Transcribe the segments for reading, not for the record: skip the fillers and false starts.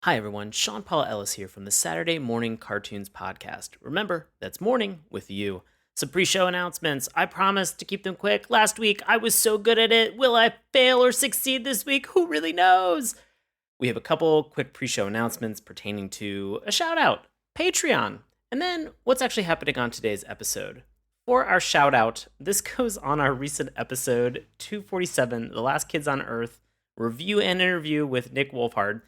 Hi everyone, Sean Paul Ellis here from the Saturday Morning Cartoons Podcast. Remember, that's morning with you. Some pre-show announcements. I promised to keep them quick. Last week, I was so good at it. Will I fail or succeed this week? Who really knows? We have a couple quick pre-show announcements pertaining to a shout-out, Patreon, and then what's actually happening on today's episode. For our shout-out, this goes on our recent episode 247, The Last Kids on Earth, review and interview with Nick Wolfhard.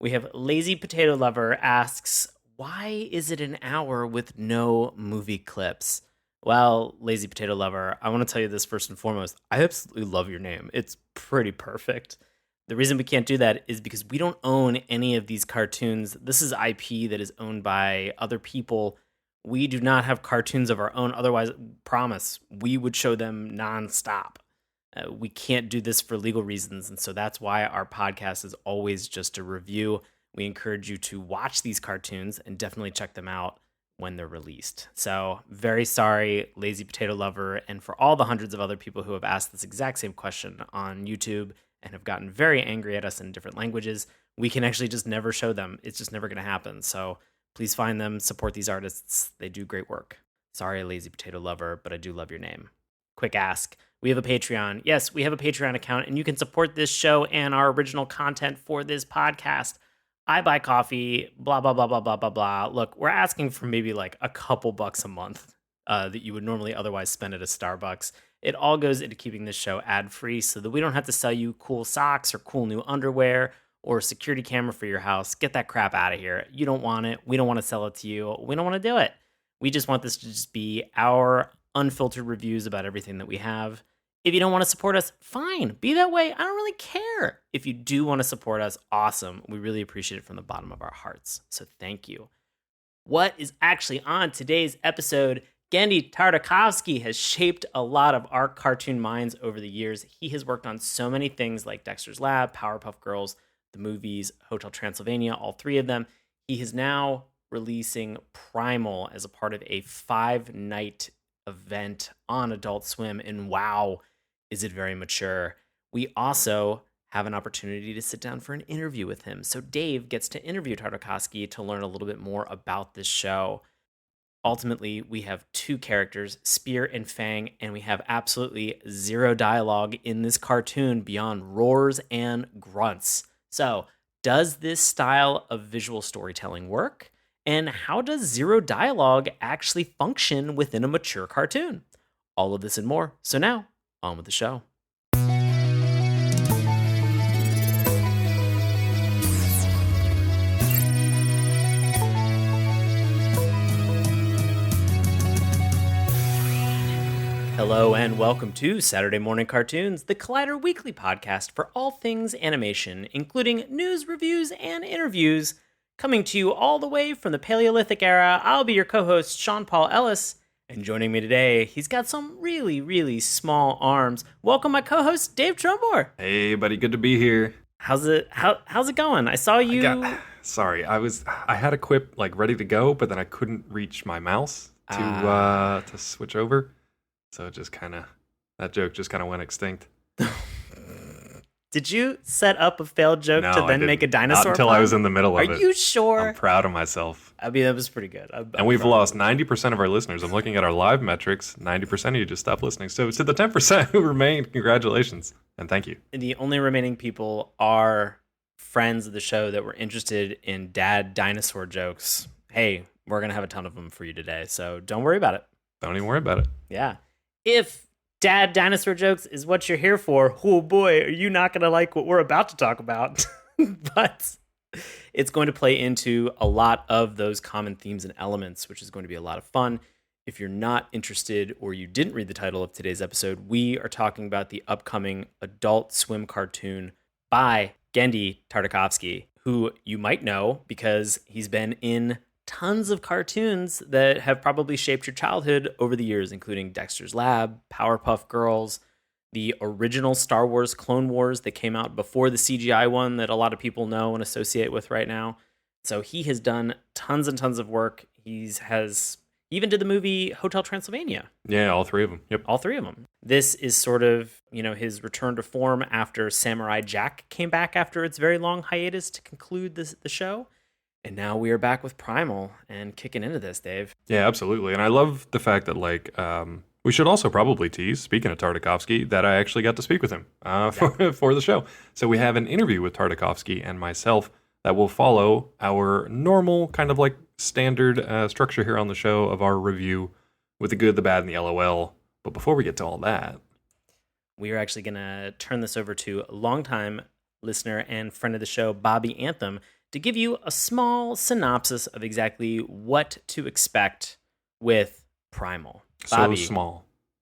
We have Lazy Potato Lover asks, why is it an hour with no movie clips? Well, Lazy Potato Lover, I want to tell you this first and foremost. I absolutely love your name. It's pretty perfect. The reason we can't do that is because we don't own any of these cartoons. This is IP that is owned by other people. We do not have cartoons of our own. Otherwise, promise, we would show them nonstop. We can't do this for legal reasons, and so that's why our podcast is always just a review. We encourage you to watch these cartoons and definitely check them out when they're released. So very sorry, Lazy Potato Lover, and for all the hundreds of other people who have asked this exact same question on YouTube and have gotten very angry at us in different languages, we can actually just never show them. It's just never going to happen. So please find them, support these artists. They do great work. Sorry, Lazy Potato Lover, but I do love your name. Quick ask. We have a Patreon. Yes, we have a Patreon account, and you can support this show and our original content for this podcast. I buy coffee, blah, blah, blah, blah, blah, blah, blah. Look, we're asking for maybe like a couple bucks a month that you would normally otherwise spend at a Starbucks. It all goes into keeping this show ad-free so that we don't have to sell you cool socks or cool new underwear or a security camera for your house. Get that crap out of here. You don't want it. We don't want to sell it to you. We don't want to do it. We just want this to just be our unfiltered reviews about everything that we have. If you don't want to support us, fine. Be that way. I don't really care. If you do want to support us, awesome. We really appreciate it from the bottom of our hearts. So thank you. What is actually on today's episode? Genndy Tartakovsky has shaped a lot of our cartoon minds over the years. He has worked on so many things like Dexter's Lab, Powerpuff Girls, the movies, Hotel Transylvania, all three of them. He is now releasing Primal as a part of a 5-night event on Adult Swim, and wow, is it very mature. We also have an opportunity to sit down for an interview with him. So Dave gets to interview Tartakovsky to learn a little bit more about this show. Ultimately, we have two characters, Spear and Fang, and we have absolutely zero dialogue in this cartoon beyond roars and grunts. So, does this style of visual storytelling work? And how does zero dialogue actually function within a mature cartoon? All of this and more. So now, on with the show. Hello and welcome to Saturday Morning Cartoons, the Collider Weekly podcast for all things animation, including news, reviews, and interviews. Coming to you all the way from the Paleolithic era, I'll be your co-host, Sean Paul Ellis. And joining me today, he's got some really, really small arms. Welcome my co-host, Dave Trumbore. Hey, buddy, good to be here. How's it going? I saw you... I had a quip ready to go, but then I couldn't reach my mouse to switch over. So that joke just kind of went extinct. Did you set up a failed joke to then make a dinosaur? Not until I was in the middle of it. Are you sure? I'm proud of myself. I mean, that was pretty good. And we've lost 90% of our listeners. I'm looking at our live metrics. 90% of you just stopped listening. So to the 10% who remained, congratulations. And thank you. The only remaining people are friends of the show that were interested in dad dinosaur jokes. Hey, we're going to have a ton of them for you today. So don't worry about it. Don't even worry about it. Yeah. If dad dinosaur jokes is what you're here for, oh boy, are you not going to like what we're about to talk about. But it's going to play into a lot of those common themes and elements, which is going to be a lot of fun. If you're not interested or you didn't read the title of today's episode, we are talking about the upcoming Adult Swim cartoon by Genndy Tartakovsky, who you might know because he's been in tons of cartoons that have probably shaped your childhood over the years, including Dexter's Lab, Powerpuff Girls, the original Star Wars Clone Wars that came out before the CGI one that a lot of people know and associate with right now. So he has done tons and tons of work. He has even did the movie Hotel Transylvania. Yeah, all three of them. Yep. All three of them. This is sort of, his return to form after Samurai Jack came back after its very long hiatus to conclude the show. And now we are back with Primal and kicking into this, Dave. Yeah, absolutely. And I love the fact that, we should also probably tease, speaking of Tartakovsky, that I actually got to speak with him for the show. So we have an interview with Tartakovsky and myself that will follow our normal kind of standard structure here on the show of our review with the good, the bad, and the LOL. But before we get to all that, we are actually going to turn this over to longtime listener and friend of the show, Bobby Anthem, to give you a small synopsis of exactly what to expect with Primal. Bobby,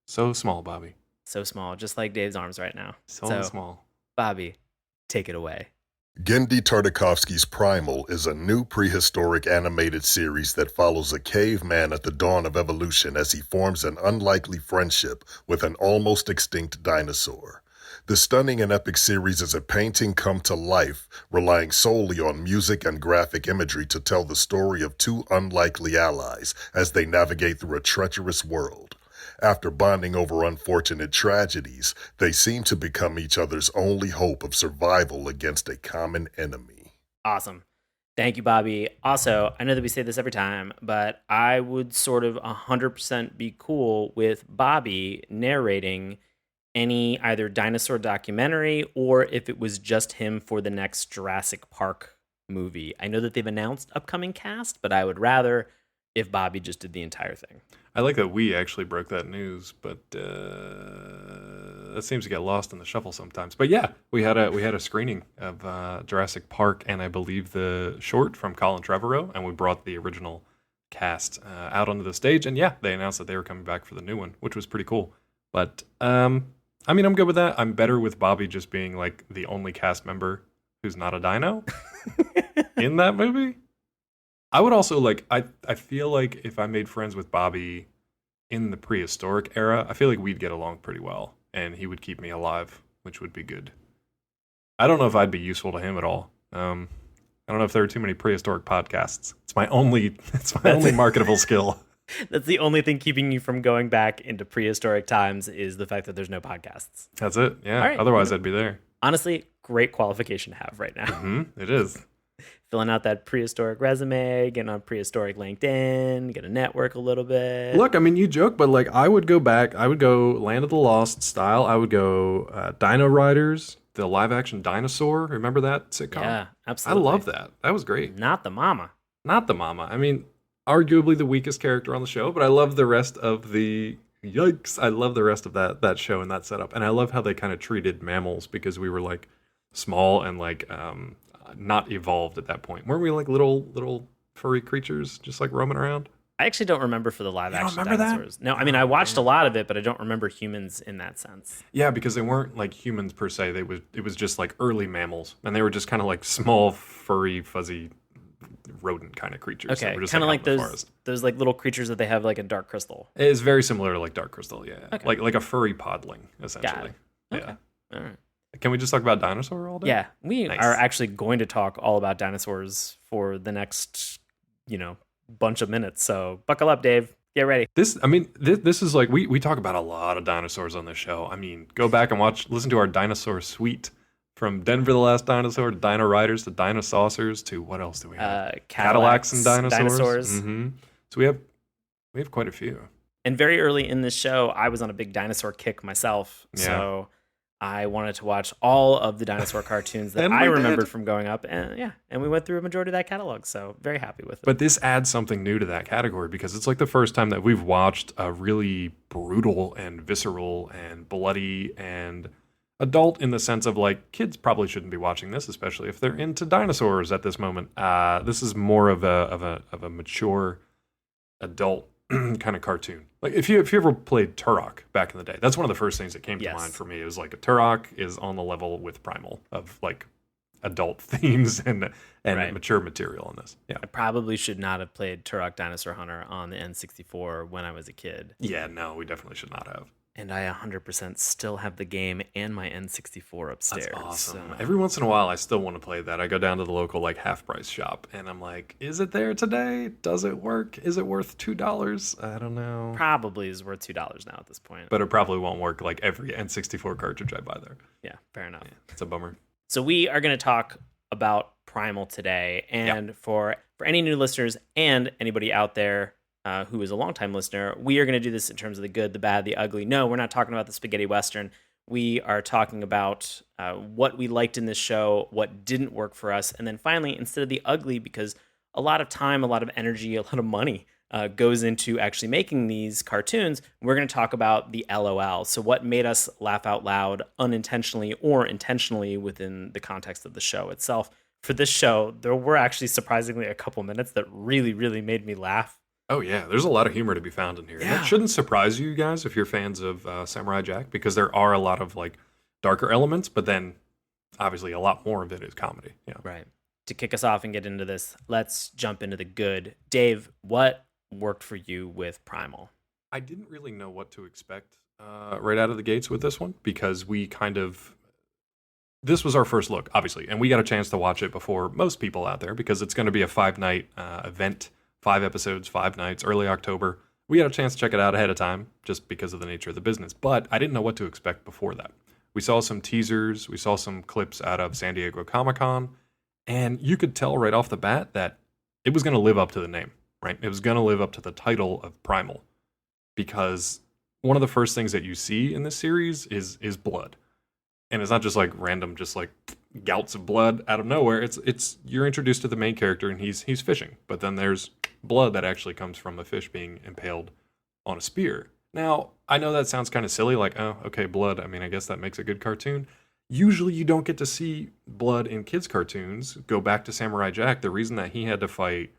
So small, Bobby. So small, just like Dave's arms right now. So small. Bobby, take it away. Genndy Tartakovsky's Primal is a new prehistoric animated series that follows a caveman at the dawn of evolution as he forms an unlikely friendship with an almost extinct dinosaur. The stunning and epic series is a painting come to life, relying solely on music and graphic imagery to tell the story of two unlikely allies as they navigate through a treacherous world. After bonding over unfortunate tragedies, they seem to become each other's only hope of survival against a common enemy. Awesome. Thank you, Bobby. Also, I know that we say this every time, but I would sort of 100% be cool with Bobby narrating any either dinosaur documentary or if it was just him for the next Jurassic Park movie. I know that they've announced upcoming cast, but I would rather if Bobby just did the entire thing. I like that we actually broke that news, but that seems to get lost in the shuffle sometimes. But yeah, we had a screening of Jurassic Park and I believe the short from Colin Trevorrow, and we brought the original cast out onto the stage. And yeah, they announced that they were coming back for the new one, which was pretty cool. But I'm good with that. I'm better with Bobby just being the only cast member who's not a dino in that movie. I would also I feel like if I made friends with Bobby in the prehistoric era, I feel like we'd get along pretty well and he would keep me alive, which would be good. I don't know if I'd be useful to him at all. I don't know if there are too many prehistoric podcasts. It's my only marketable skill. That's the only thing keeping you from going back into prehistoric times is the fact that there's no podcasts. That's it. Yeah. Right. Otherwise I'd be there. Honestly, great qualification to have right now. Mm-hmm. It is. Filling out that prehistoric resume, getting on prehistoric LinkedIn, get a network a little bit. Look, I mean, you joke, but I would go back. I would go Land of the Lost style. I would go Dino Riders, the live action dinosaur. Remember that sitcom? Yeah, absolutely. I love that. That was great. Not the mama. I mean, arguably the weakest character on the show, but I love the rest of the I love the rest of that show and that setup. And I love how they kind of treated mammals because we were small and not evolved at that point. Weren't we little furry creatures just roaming around? I actually don't remember for the live action dinosaurs. That? No, I mean I watched a lot of it, but I don't remember humans in that sense. Yeah, because they weren't humans per se. It was just early mammals, and they were just kind of small, furry, fuzzy rodent kind of creatures. Okay, kind of like those little creatures that they have in Dark Crystal. It is very similar to Dark Crystal. Yeah, okay. like a furry podling essentially. Okay. Yeah. All right. Can we just talk about dinosaur all day? Yeah, we are actually going to talk all about dinosaurs for the next, bunch of minutes. So buckle up, Dave. Get ready. This is we talk about a lot of dinosaurs on this show. I mean, go back and listen to our dinosaur suite from Denver the Last Dinosaur to Dino Riders to Dino Saucers to what else do we have? Cadillacs and dinosaurs. Mm-hmm. So we have quite a few. And very early in this show, I was on a big dinosaur kick myself. Yeah. So I wanted to watch all of the dinosaur cartoons that I remembered from growing up. And we went through a majority of that catalog. So very happy with it. But this adds something new to that category because it's the first time that we've watched a really brutal and visceral and bloody and adult in the sense of kids probably shouldn't be watching this, especially if they're into dinosaurs at this moment. This is more of a mature adult kind of cartoon. If you ever played Turok back in the day, that's one of the first things that came to mind for me. It was a Turok is on the level with Primal of adult themes and mature material in this. Yeah, I probably should not have played Turok Dinosaur Hunter on the N64 when I was a kid. Yeah, no, we definitely should not have. And I 100% still have the game and my N64 upstairs. That's awesome. So. Every once in a while, I still want to play that. I go down to the local half price shop, and I'm like, is it there today? Does it work? Is it worth $2? I don't know. Probably is worth $2 now at this point. But it probably won't work every N64 cartridge I buy there. Yeah, fair enough. Yeah, it's a bummer. So we are going to talk about Primal today, and for any new listeners and anybody out there who is a longtime listener, we are going to do this in terms of the good, the bad, the ugly. No, we're not talking about the spaghetti western. We are talking about what we liked in this show, what didn't work for us, and then finally, instead of the ugly, because a lot of time, a lot of energy, a lot of money goes into actually making these cartoons, we're going to talk about the LOL. So what made us laugh out loud unintentionally or intentionally within the context of the show itself. For this show, there were actually surprisingly a couple minutes that really, really made me laugh. Oh, yeah. There's a lot of humor to be found in here. Yeah. That shouldn't surprise you guys if you're fans of Samurai Jack, because there are a lot of darker elements, but then obviously a lot more of it is comedy. Yeah. Right. To kick us off and get into this, let's jump into the good. Dave, what worked for you with Primal? I didn't really know what to expect right out of the gates with this one, because this was our first look, obviously, and we got a chance to watch it before most people out there, because it's going to be a 5-night event, 5 episodes, 5 nights, early October. We got a chance to check it out ahead of time just because of the nature of the business, but I didn't know what to expect before that. We saw some teasers, we saw some clips out of San Diego Comic-Con, and you could tell right off the bat that it was going to live up to the name, right? It was going to live up to the title of Primal, because one of the first things that you see in this series is blood. And it's not just random, gouts of blood out of nowhere. It's you're introduced to the main character and he's fishing, but then there's blood that actually comes from a fish being impaled on a spear. Now, I know that sounds kind of silly, oh, okay, blood. I mean, I guess that makes a good cartoon. Usually you don't get to see blood in kids' cartoons. Go back to Samurai Jack. The reason that he had to fight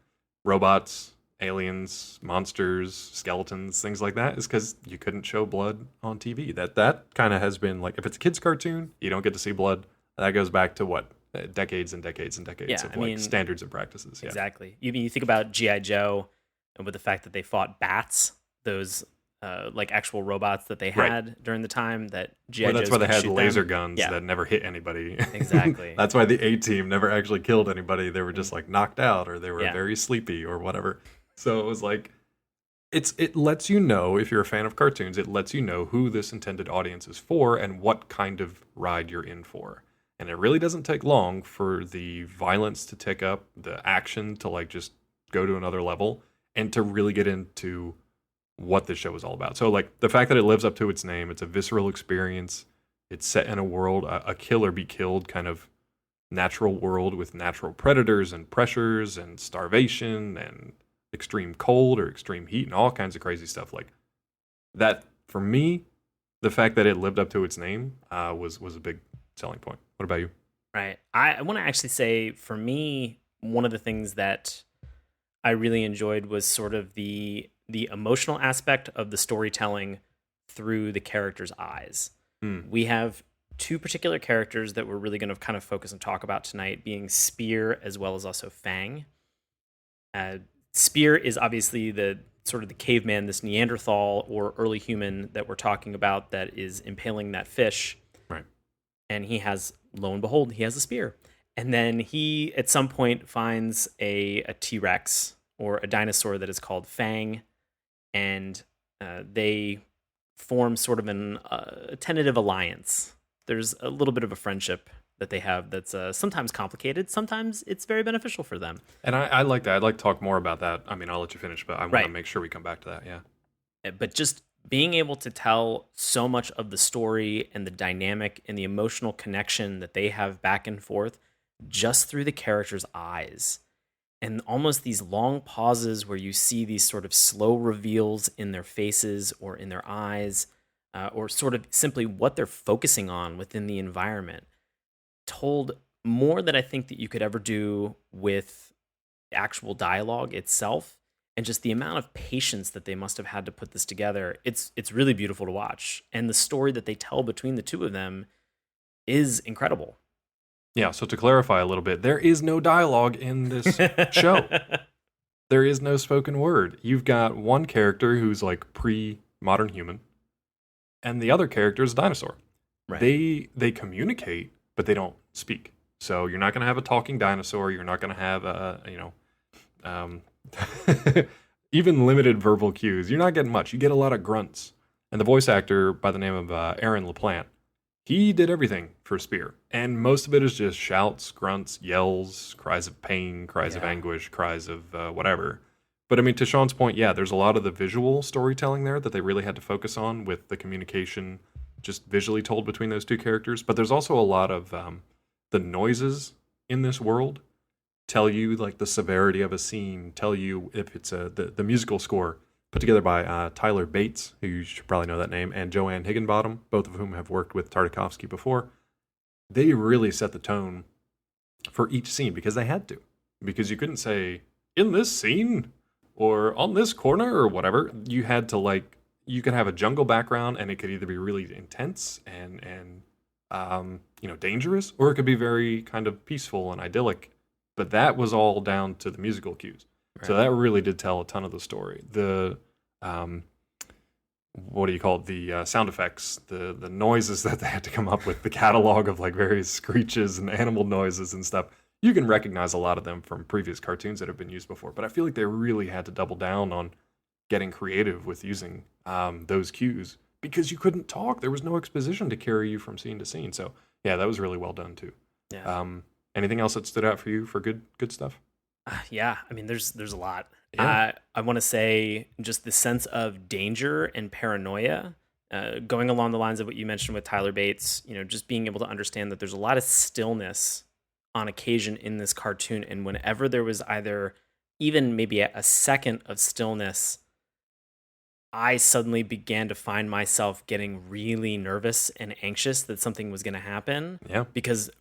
robots, aliens, monsters, skeletons, things like that is because you couldn't show blood on TV. That kind of has been if it's a kid's cartoon, you don't get to see blood. That goes back to decades and decades and decades of standards and practices. Yeah. Exactly. You think about G.I. Joe and with the fact that they fought bats, those actual robots that they had during the time that G.I. Joe. That's why they had laser guns that never hit anybody. Exactly. That's why the A-Team never actually killed anybody. They were just knocked out, or they were very sleepy or whatever. So it was it lets you know, if you're a fan of cartoons, it lets you know who this intended audience is for and what kind of ride you're in for. And it really doesn't take long for the violence to tick up, the action to just go to another level, and to really get into what this show is all about. So the fact that it lives up to its name, it's a visceral experience. It's set in a world, a kill or be killed kind of natural world with natural predators and pressures and starvation and extreme cold or extreme heat and all kinds of crazy stuff that. For me, the fact that it lived up to its name was a big selling point. What about you? Right. I want to actually say, for me, one of the things that I really enjoyed was sort of the emotional aspect of the storytelling through the characters' eyes. We have 2 particular characters that we're really going to kind of focus and talk about tonight, being Spear as well as also Fang. Spear is obviously the sort of the caveman, this Neanderthal or early human that we're talking about that is impaling that fish. Right. And he has, lo and behold, he has a spear. And then he, at some point, finds a T-Rex or a dinosaur that is called Fang. And they form sort of a tentative alliance. There's a little bit of a friendship that they have that's sometimes complicated. Sometimes it's very beneficial for them. And I like that. I'd like to talk more about that. I mean, I'll let you finish, but I want to make sure we come back to that, yeah. But just being able to tell so much of the story and the dynamic and the emotional connection that they have back and forth just through the characters' eyes. And almost these long pauses where you see these sort of slow reveals in their faces or in their eyes, or sort of simply what they're focusing on within the environment, told more than I think that you could ever do with actual dialogue itself, and just the amount of patience that they must have had to put this together. It's really beautiful to watch, and the story that they tell between the 2 of them is incredible. Yeah, so to clarify a little bit, there is no dialogue in this show. There is no spoken word. You've got one character who's pre-modern human, and the other character is a dinosaur. Right. They communicate, but they don't speak. So you're not going to have a talking dinosaur. You're not going to have even limited verbal cues. You're not getting much. You get a lot of grunts. And the voice actor by the name of Aaron LaPlante, he did everything for Spear. And most of it is just shouts, grunts, yells, cries of pain, cries of anguish, cries of whatever. But I mean, to Sean's point, yeah, there's a lot of the visual storytelling there that they really had to focus on with the communication just visually told between those two characters. But there's also a lot of the noises in this world tell you like the severity of a scene, tell you if it's the musical score put together by Tyler Bates, who you should probably know that name, and Joanne Higginbottom, both of whom have worked with Tartakovsky before. They really set the tone for each scene because they had to. Because you couldn't say, in this scene, or on this corner, or whatever. You had to you could have a jungle background, and it could either be really intense and dangerous, or it could be very kind of peaceful and idyllic. But that was all down to the musical cues. Right. So that really did tell a ton of the story. The what do you call it? The sound effects, the noises that they had to come up with, the catalog of like various screeches and animal noises and stuff. You can recognize a lot of them from previous cartoons that have been used before, but I feel like they really had to double down on getting creative with using those cues because you couldn't talk. There was no exposition to carry you from scene to scene. So yeah, that was really well done too. Yeah. Anything else that stood out for you for good stuff? Yeah, I mean, there's a lot. Yeah. I want to say just the sense of danger and paranoia, going along the lines of what you mentioned with Tyler Bates. Just being able to understand that there's a lot of stillness on occasion in this cartoon, and whenever there was either even maybe a second of stillness, I suddenly began to find myself getting really nervous and anxious that something was going to happen. Yeah, because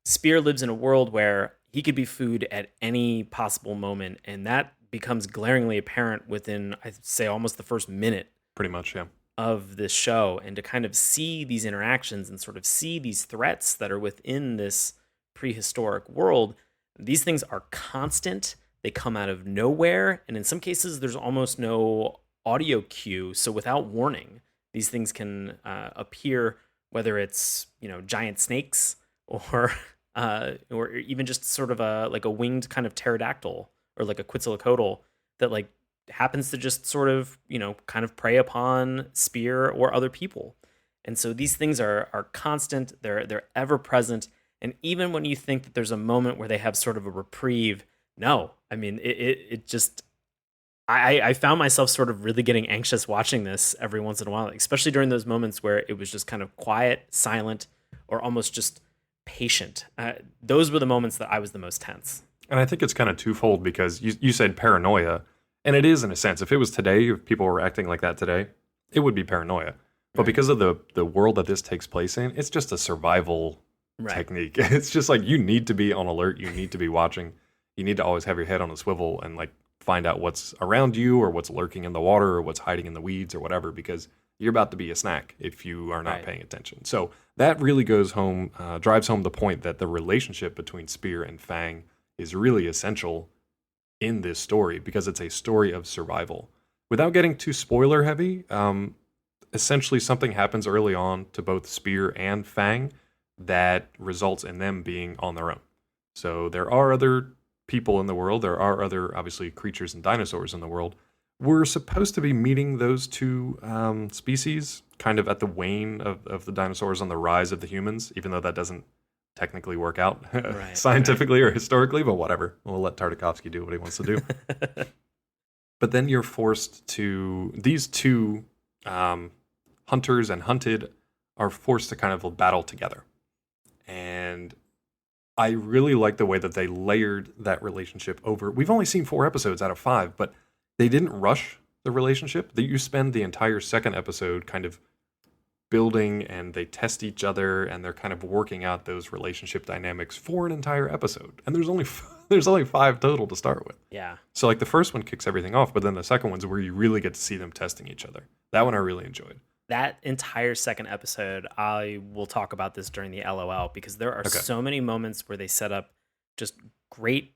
Spear lives in a world where he could be food at any possible moment, and that becomes glaringly apparent within, I'd say, almost the first minute. Pretty much, yeah. Of this show, and to kind of see these interactions and sort of see these threats that are within this prehistoric world. These things are constant. They come out of nowhere, and in some cases, there's almost no audio cue. So without warning, these things can appear, whether it's giant snakes or even just sort of a winged kind of pterodactyl or like a Quetzalcoatl that happens to just sort of, kind of prey upon Spear or other people. And so these things are constant, they're ever present. And even when you think that there's a moment where they have sort of a reprieve, no, I mean, it just, I found myself sort of really getting anxious watching this every once in a while, especially during those moments where it was just kind of quiet, silent, or almost just patient. Those were the moments that I was the most tense. And I think it's kind of twofold because you said paranoia. And it is, in a sense. If it was today, if people were acting like that today, it would be paranoia. But because of the world that this takes place in, it's just a survival technique. It's just like you need to be on alert. You need to be watching. You need to always have your head on a swivel and find out what's around you or what's lurking in the water or what's hiding in the weeds or whatever, because you're about to be a snack if you are not paying attention. So that really drives home the point that the relationship between Spear and Fang is really essential in this story because it's a story of survival. Without getting too spoiler heavy, essentially something happens early on to both Spear and Fang that results in them being on their own. So there are other people in the world. There are other, obviously, creatures and dinosaurs in the world. We're supposed to be meeting those two species kind of at the wane of the dinosaurs on the rise of the humans, even though that doesn't technically work out scientifically or historically, but whatever. We'll let Tartakovsky do what he wants to do. But then you're forced to, these two hunters and hunted are forced to kind of battle together. And I really like the way that they layered that relationship over. We've only seen 4 episodes out of 5, but they didn't rush the relationship. That you spend the entire second episode kind of building, and they test each other, and they're kind of working out those relationship dynamics for an entire episode. And there's only 5 total to start with. Yeah. So the first one kicks everything off, but then the second one's where you really get to see them testing each other. That one I really enjoyed. That entire second episode, I will talk about this during the LOL, because there are so many moments where they set up just great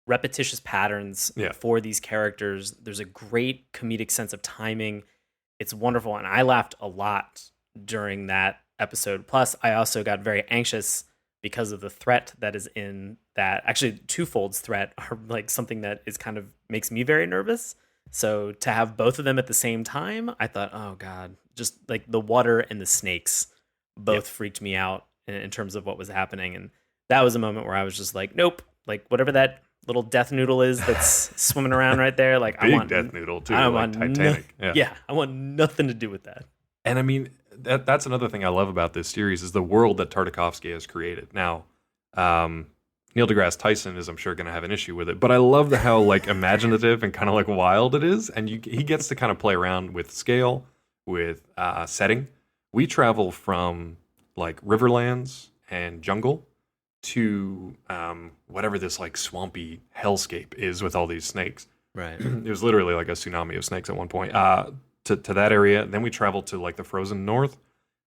repetitious patterns for these characters. There's a great comedic sense of timing. it's wonderful. And I laughed a lot during that episode. Plus, I also got very anxious because of the threat that is in that. Actually, twofold threat are like something that is kind of makes me very nervous. So to have both of them at the same time, I thought, oh God, just like the water and the snakes both freaked me out in terms of what was happening. And that was a moment where I was just like, nope, like whatever that little death noodle is that's swimming around right there. Like Big I want death noodle too, I like want Titanic. I want nothing to do with that. And I mean, that's another thing I love about this series is the world that Tartakovsky has created. Now, Neil deGrasse Tyson is, I'm sure, going to have an issue with it, but I love how like imaginative and kind of like wild it is, and he gets to kind of play around with scale, with setting. We travel from like riverlands and jungle to whatever this like swampy hellscape is with all these snakes. Right. It was literally like a tsunami of snakes at one point. To that area. Then we travel to like the frozen north.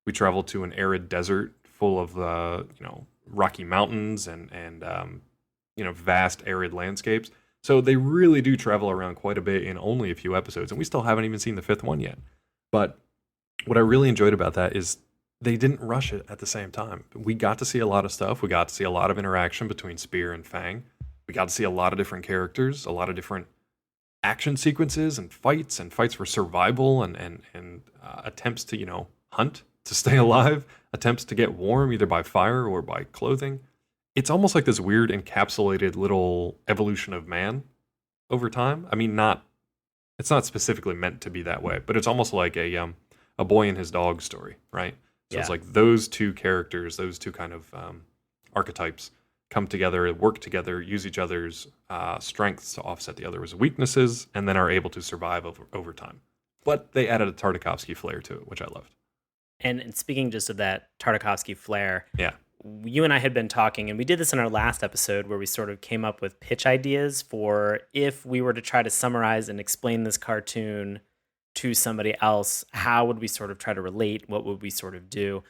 We travel to an arid desert full of Rocky Mountains and vast arid landscapes. So they really do travel around quite a bit in only a few episodes, and we still haven't even seen the 5th one yet. But what I really enjoyed about that is they didn't rush it at the same time. We got to see a lot of stuff. We got to see a lot of interaction between Spear and Fang. We got to see a lot of different characters, a lot of different action sequences and fights for survival and attempts to hunt to stay alive, attempts to get warm either by fire or by clothing. It's almost like this weird encapsulated little evolution of man over time. I mean, it's not specifically meant to be that way, but it's almost like a boy and his dog story, right? So It's like those two characters, those two kind of archetypes come together, work together, use each other's strengths to offset the other's weaknesses, and then are able to survive over time. But they added a Tartakovsky flair to it, which I loved. And speaking just of that Tartakovsky flair, Yeah. You and I had been talking, and we did this in our last episode where we sort of came up with pitch ideas for if we were to try to summarize and explain this cartoon to somebody else, how would we sort of try to relate? What would we sort of do?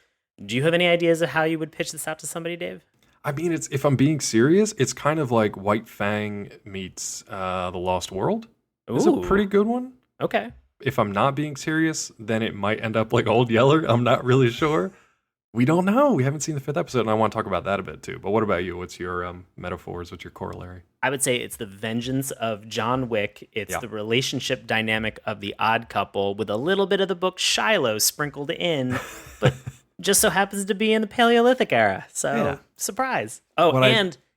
Do you have any ideas of how you would pitch this out to somebody, Dave? I mean, if I'm being serious, it's kind of like White Fang meets The Lost World. It's a pretty good one. Okay. If I'm not being serious, then it might end up like Old Yeller. I'm not really sure. We don't know. We haven't seen the 5th episode, and I want to talk about that a bit too. But what about you? What's your metaphors? What's your corollary? I would say it's the vengeance of John Wick. It's the relationship dynamic of the Odd Couple with a little bit of the book Shiloh sprinkled in, but just so happens to be in the Paleolithic era. So, surprise. Oh,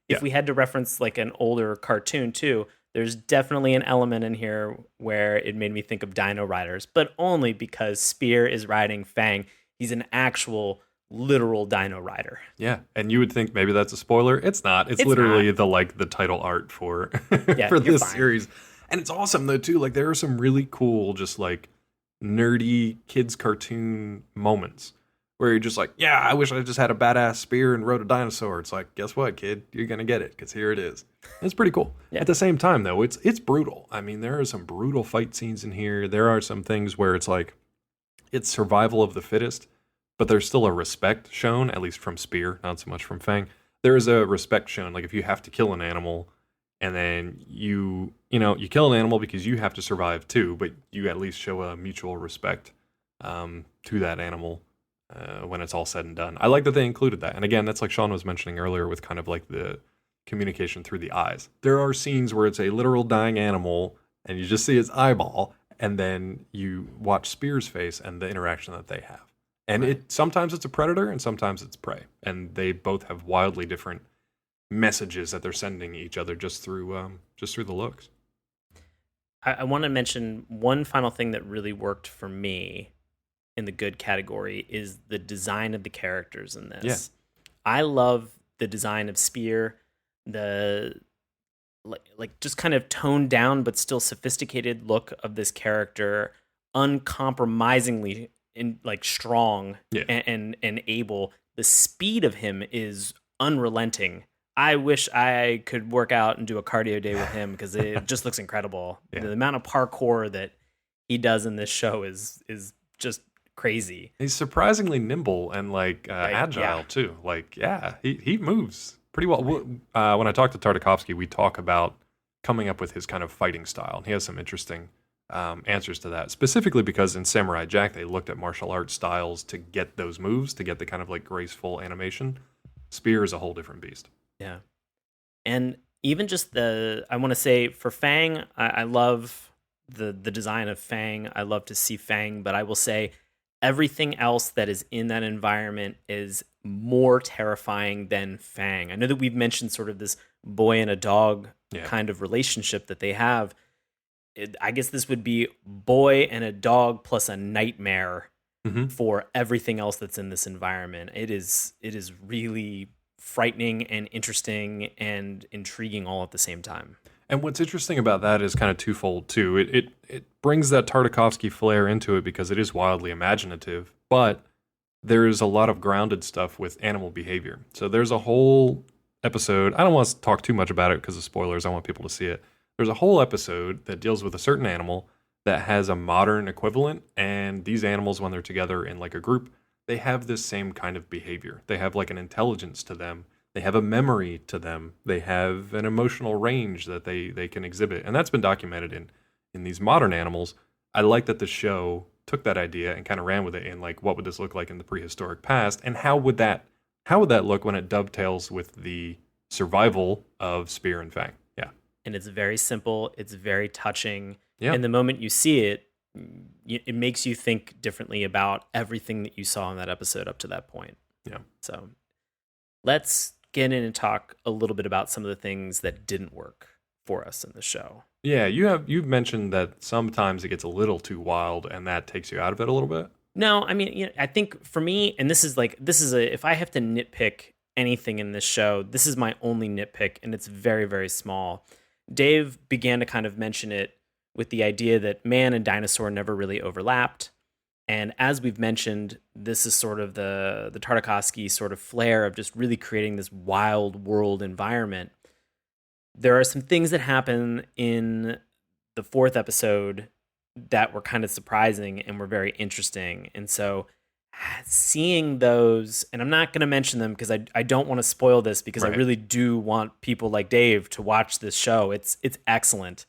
if we had to reference like an older cartoon too, there's definitely an element in here where it made me think of Dino Riders, but only because Spear is riding Fang. He's an actual literal dino rider. Yeah, and you would think maybe that's a spoiler. It's not. It's literally not. the title art for for this series. And it's awesome though too. Like there are some really cool just like nerdy kids cartoon moments where you're just like, yeah, I wish I just had a badass spear and rode a dinosaur. It's like, guess what, kid? You're going to get it because here it is. It's pretty cool. Yeah. At the same time though, it's brutal. I mean, there are some brutal fight scenes in here. There are some things where it's like it's survival of the fittest, but there's still a respect shown, at least from Spear, not so much from Fang. There is a respect shown, like if you have to kill an animal, and then you kill an animal because you have to survive too, but you at least show a mutual respect to that animal when it's all said and done. I like that they included that. And again, that's like Sean was mentioning earlier with kind of like the communication through the eyes. There are scenes where it's a literal dying animal, and you just see its eyeball, and then you watch Spear's face and the interaction that they have. And sometimes it's a predator and sometimes it's prey. And they both have wildly different messages that they're sending each other just through the looks. I want to mention one final thing that really worked for me in the good category is the design of the characters in this. Yeah. I love the design of Spear, the like just kind of toned down but still sophisticated look of this character, uncompromisingly strong and able. The speed of him is unrelenting. I wish I could work out and do a cardio day with him because it just looks incredible. Yeah. The amount of parkour that he does in this show is just crazy. He's surprisingly nimble and agile too. He moves pretty well. When I talk to Tartakovsky, we talk about coming up with his kind of fighting style. And he has some interesting answers to that. Specifically because in Samurai Jack, they looked at martial arts styles to get those moves, to get the kind of like graceful animation. Spear is a whole different beast. Yeah. And even just I want to say for Fang, I love the design of Fang. I love to see Fang, but I will say everything else that is in that environment is more terrifying than Fang. I know that we've mentioned sort of this boy and a dog kind of relationship that they have. I guess this would be boy and a dog plus a nightmare for everything else that's in this environment. It is really frightening and interesting and intriguing all at the same time. And what's interesting about that is kind of twofold too. It brings that Tartakovsky flair into it because it is wildly imaginative, but there is a lot of grounded stuff with animal behavior. So there's a whole episode. I don't want to talk too much about it because of spoilers. I want people to see it. There's a whole episode that deals with a certain animal that has a modern equivalent, and these animals, when they're together in like a group, they have this same kind of behavior. They have like an intelligence to them. They have a memory to them. They have an emotional range that they can exhibit. And that's been documented in these modern animals. I like that the show took that idea and kind of ran with it in like, what would this look like in the prehistoric past? And how would that look when it dovetails with the survival of Spear and Fang? Yeah. And it's very simple. It's very touching. Yeah. And the moment you see it, it makes you think differently about everything that you saw in that episode up to that point. Yeah. So let's get in and talk a little bit about some of the things that didn't work for us in the show. Yeah, you've mentioned that sometimes it gets a little too wild and that takes you out of it a little bit. No, I mean, I think for me, and this is if I have to nitpick anything in this show, this is my only nitpick, and it's very, very small. Dave began to kind of mention it with the idea that man and dinosaur never really overlapped. And as we've mentioned, this is sort of the Tartakovsky sort of flair of just really creating this wild world environment. There are some things that happen in the fourth episode that were kind of surprising and were very interesting. And so seeing those, and I'm not going to mention them because I don't want to spoil this because Right. I really do want people like Dave to watch this show. It's excellent.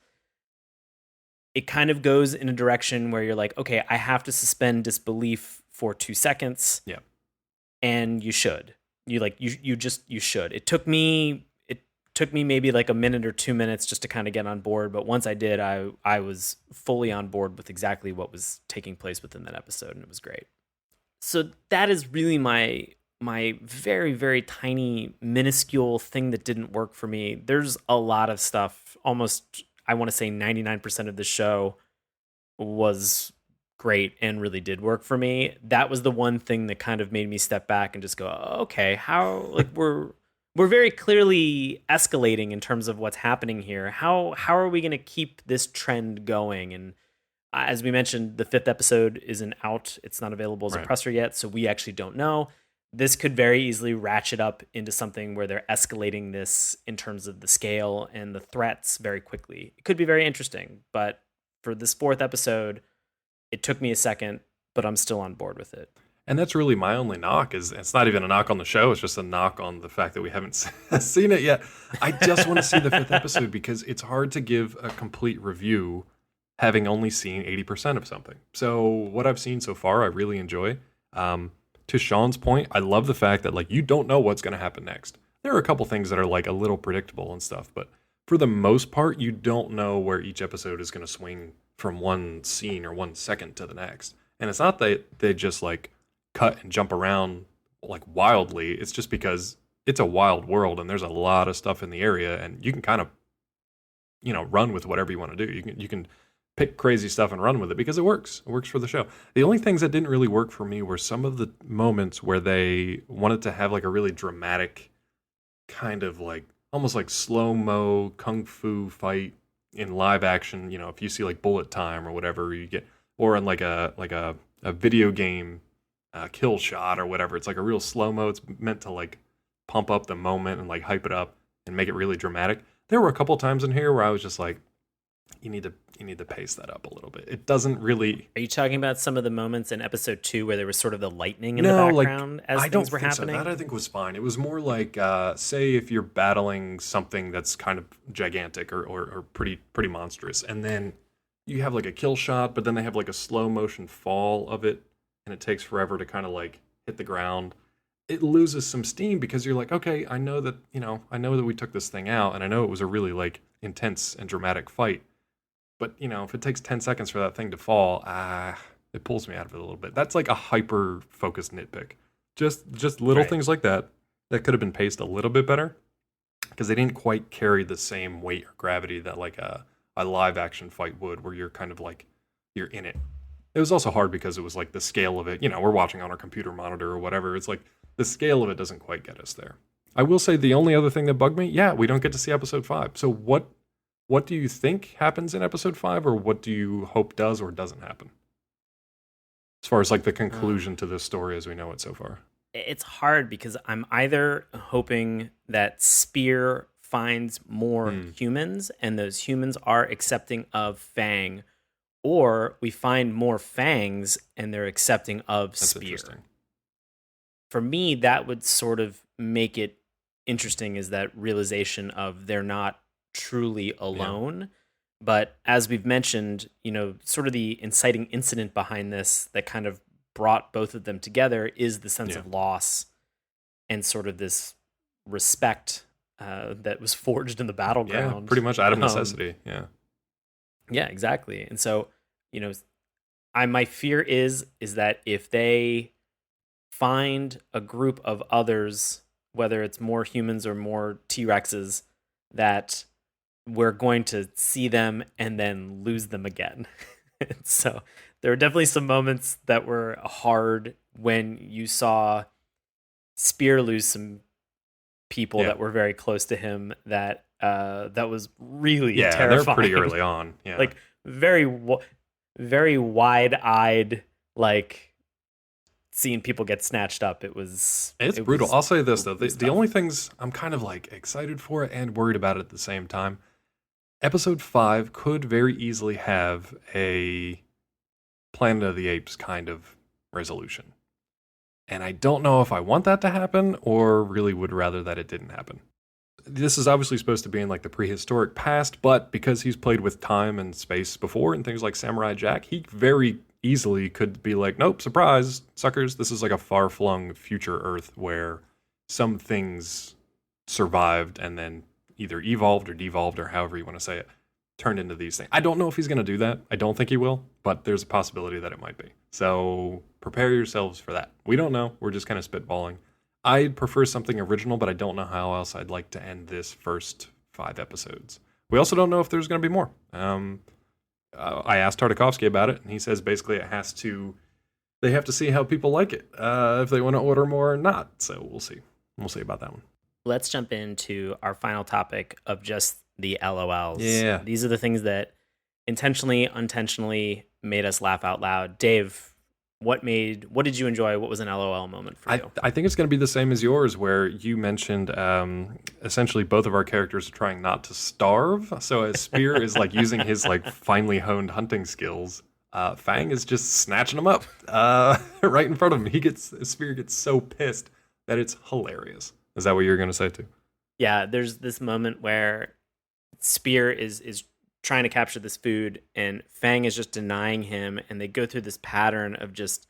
It kind of goes in a direction where you're like, okay, I have to suspend disbelief for 2 seconds. Yeah. And you should. You should. It took me maybe like a minute or 2 minutes just to kind of get on board, but once I did, I was fully on board with exactly what was taking place within that episode, and it was great. So that is really my very, very tiny, minuscule thing that didn't work for me. There's a lot of stuff, almost, I want to say 99% of the show was great and really did work for me. That was the one thing that kind of made me step back and just go, okay, how, like, we're very clearly escalating in terms of what's happening here. How are we going to keep this trend going? And as we mentioned, the 5th episode isn't out. It's not available as a presser yet, so we actually don't know. This could very easily ratchet up into something where they're escalating this in terms of the scale and the threats very quickly. It could be very interesting, but for this 4th episode, it took me a second, but I'm still on board with it. And that's really my only knock. Is it's not even a knock on the show. It's just a knock on the fact that we haven't seen it yet. I just want to see the 5th episode because it's hard to give a complete review having only seen 80% of something. So what I've seen so far, I really enjoy. To Sean's point, I love the fact that like you don't know what's going to happen next. There are a couple things that are like a little predictable and stuff, but for the most part, you don't know where each episode is going to swing from one scene or 1 second to the next. And it's not that they just like cut and jump around like wildly. It's just because it's a wild world and there's a lot of stuff in the area, and you can kind of, run with whatever you want to do. You can pick crazy stuff and run with it because it works. It works for the show. The only things that didn't really work for me were some of the moments where they wanted to have like a really dramatic kind of like almost like slow-mo kung fu fight in live action. If you see like Bullet Time or whatever you get, or in like a video game kill shot or whatever. It's like a real slow-mo. It's meant to like pump up the moment and like hype it up and make it really dramatic. There were a couple times in here where I was just like, you need to pace that up a little bit. It doesn't really. Are you talking about some of the moments in episode 2 where there was sort of the lightning in the background as things were happening? That I think was fine. It was more like, say, if you're battling something that's kind of gigantic or pretty monstrous, and then you have like a kill shot, but then they have like a slow motion fall of it, and it takes forever to kind of like hit the ground. It loses some steam because you're like, okay, I know that we took this thing out, and I know it was a really like intense and dramatic fight. But if it takes 10 seconds for that thing to fall, it pulls me out of it a little bit. That's like a hyper focused nitpick. Just little things like that could have been paced a little bit better, because they didn't quite carry the same weight or gravity that like a live action fight would, where you're kind of like you're in it. It was also hard because it was like the scale of it. We're watching on our computer monitor or whatever. It's like the scale of it doesn't quite get us there. I will say the only other thing that bugged me, we don't get to see episode 5. So what do you think happens in episode 5, or what do you hope does or doesn't happen? As far as like the conclusion to this story as we know it so far. It's hard because I'm either hoping that Spear finds more humans and those humans are accepting of Fang, or we find more Fangs and they're accepting of That's Spear. Interesting. For me, that would sort of make it interesting, is that realization of they're not truly alone. Yeah. But as we've mentioned, sort of the inciting incident behind this that kind of brought both of them together is the sense of loss and sort of this respect that was forged in the battleground. Yeah, pretty much out of necessity. Yeah, exactly. And so, my fear is that if they find a group of others, whether it's more humans or more T-Rexes, that we're going to see them and then lose them again. So there were definitely some moments that were hard when you saw Spear lose some people that were very close to him. That was really terrifying. They're pretty early on. Yeah, like very wide-eyed, like seeing people get snatched up. It's brutal. I'll say this though: the only things I'm kind of like excited for and worried about at the same time. Episode 5 could very easily have a Planet of the Apes kind of resolution. And I don't know if I want that to happen or really would rather that it didn't happen. This is obviously supposed to be in like the prehistoric past, but because he's played with time and space before and things like Samurai Jack, he very easily could be like, nope, surprise, suckers. This is like a far-flung future Earth where some things survived and then either evolved or devolved or however you want to say it, turned into these things. I don't know if he's going to do that. I don't think he will, but there's a possibility that it might be. So prepare yourselves for that. We don't know. We're just kind of spitballing. I'd prefer something original, but I don't know how else I'd like to end this first 5 episodes. We also don't know if there's going to be more. I asked Tartakovsky about it, and he says basically they have to see how people like it, if they want to order more or not. So we'll see. We'll see about that one. Let's jump into our final topic of just the LOLs. Yeah. These are the things that intentionally, unintentionally made us laugh out loud. Dave, what did you enjoy? What was an LOL moment for you? I think it's going to be the same as yours, where you mentioned essentially both of our characters are trying not to starve. So as Spear is like using his like finely honed hunting skills, Fang is just snatching them up right in front of him. Spear gets so pissed that it's hilarious. Is that what you were going to say too? Yeah, there's this moment where Spear is trying to capture this food and Fang is just denying him, and they go through this pattern of just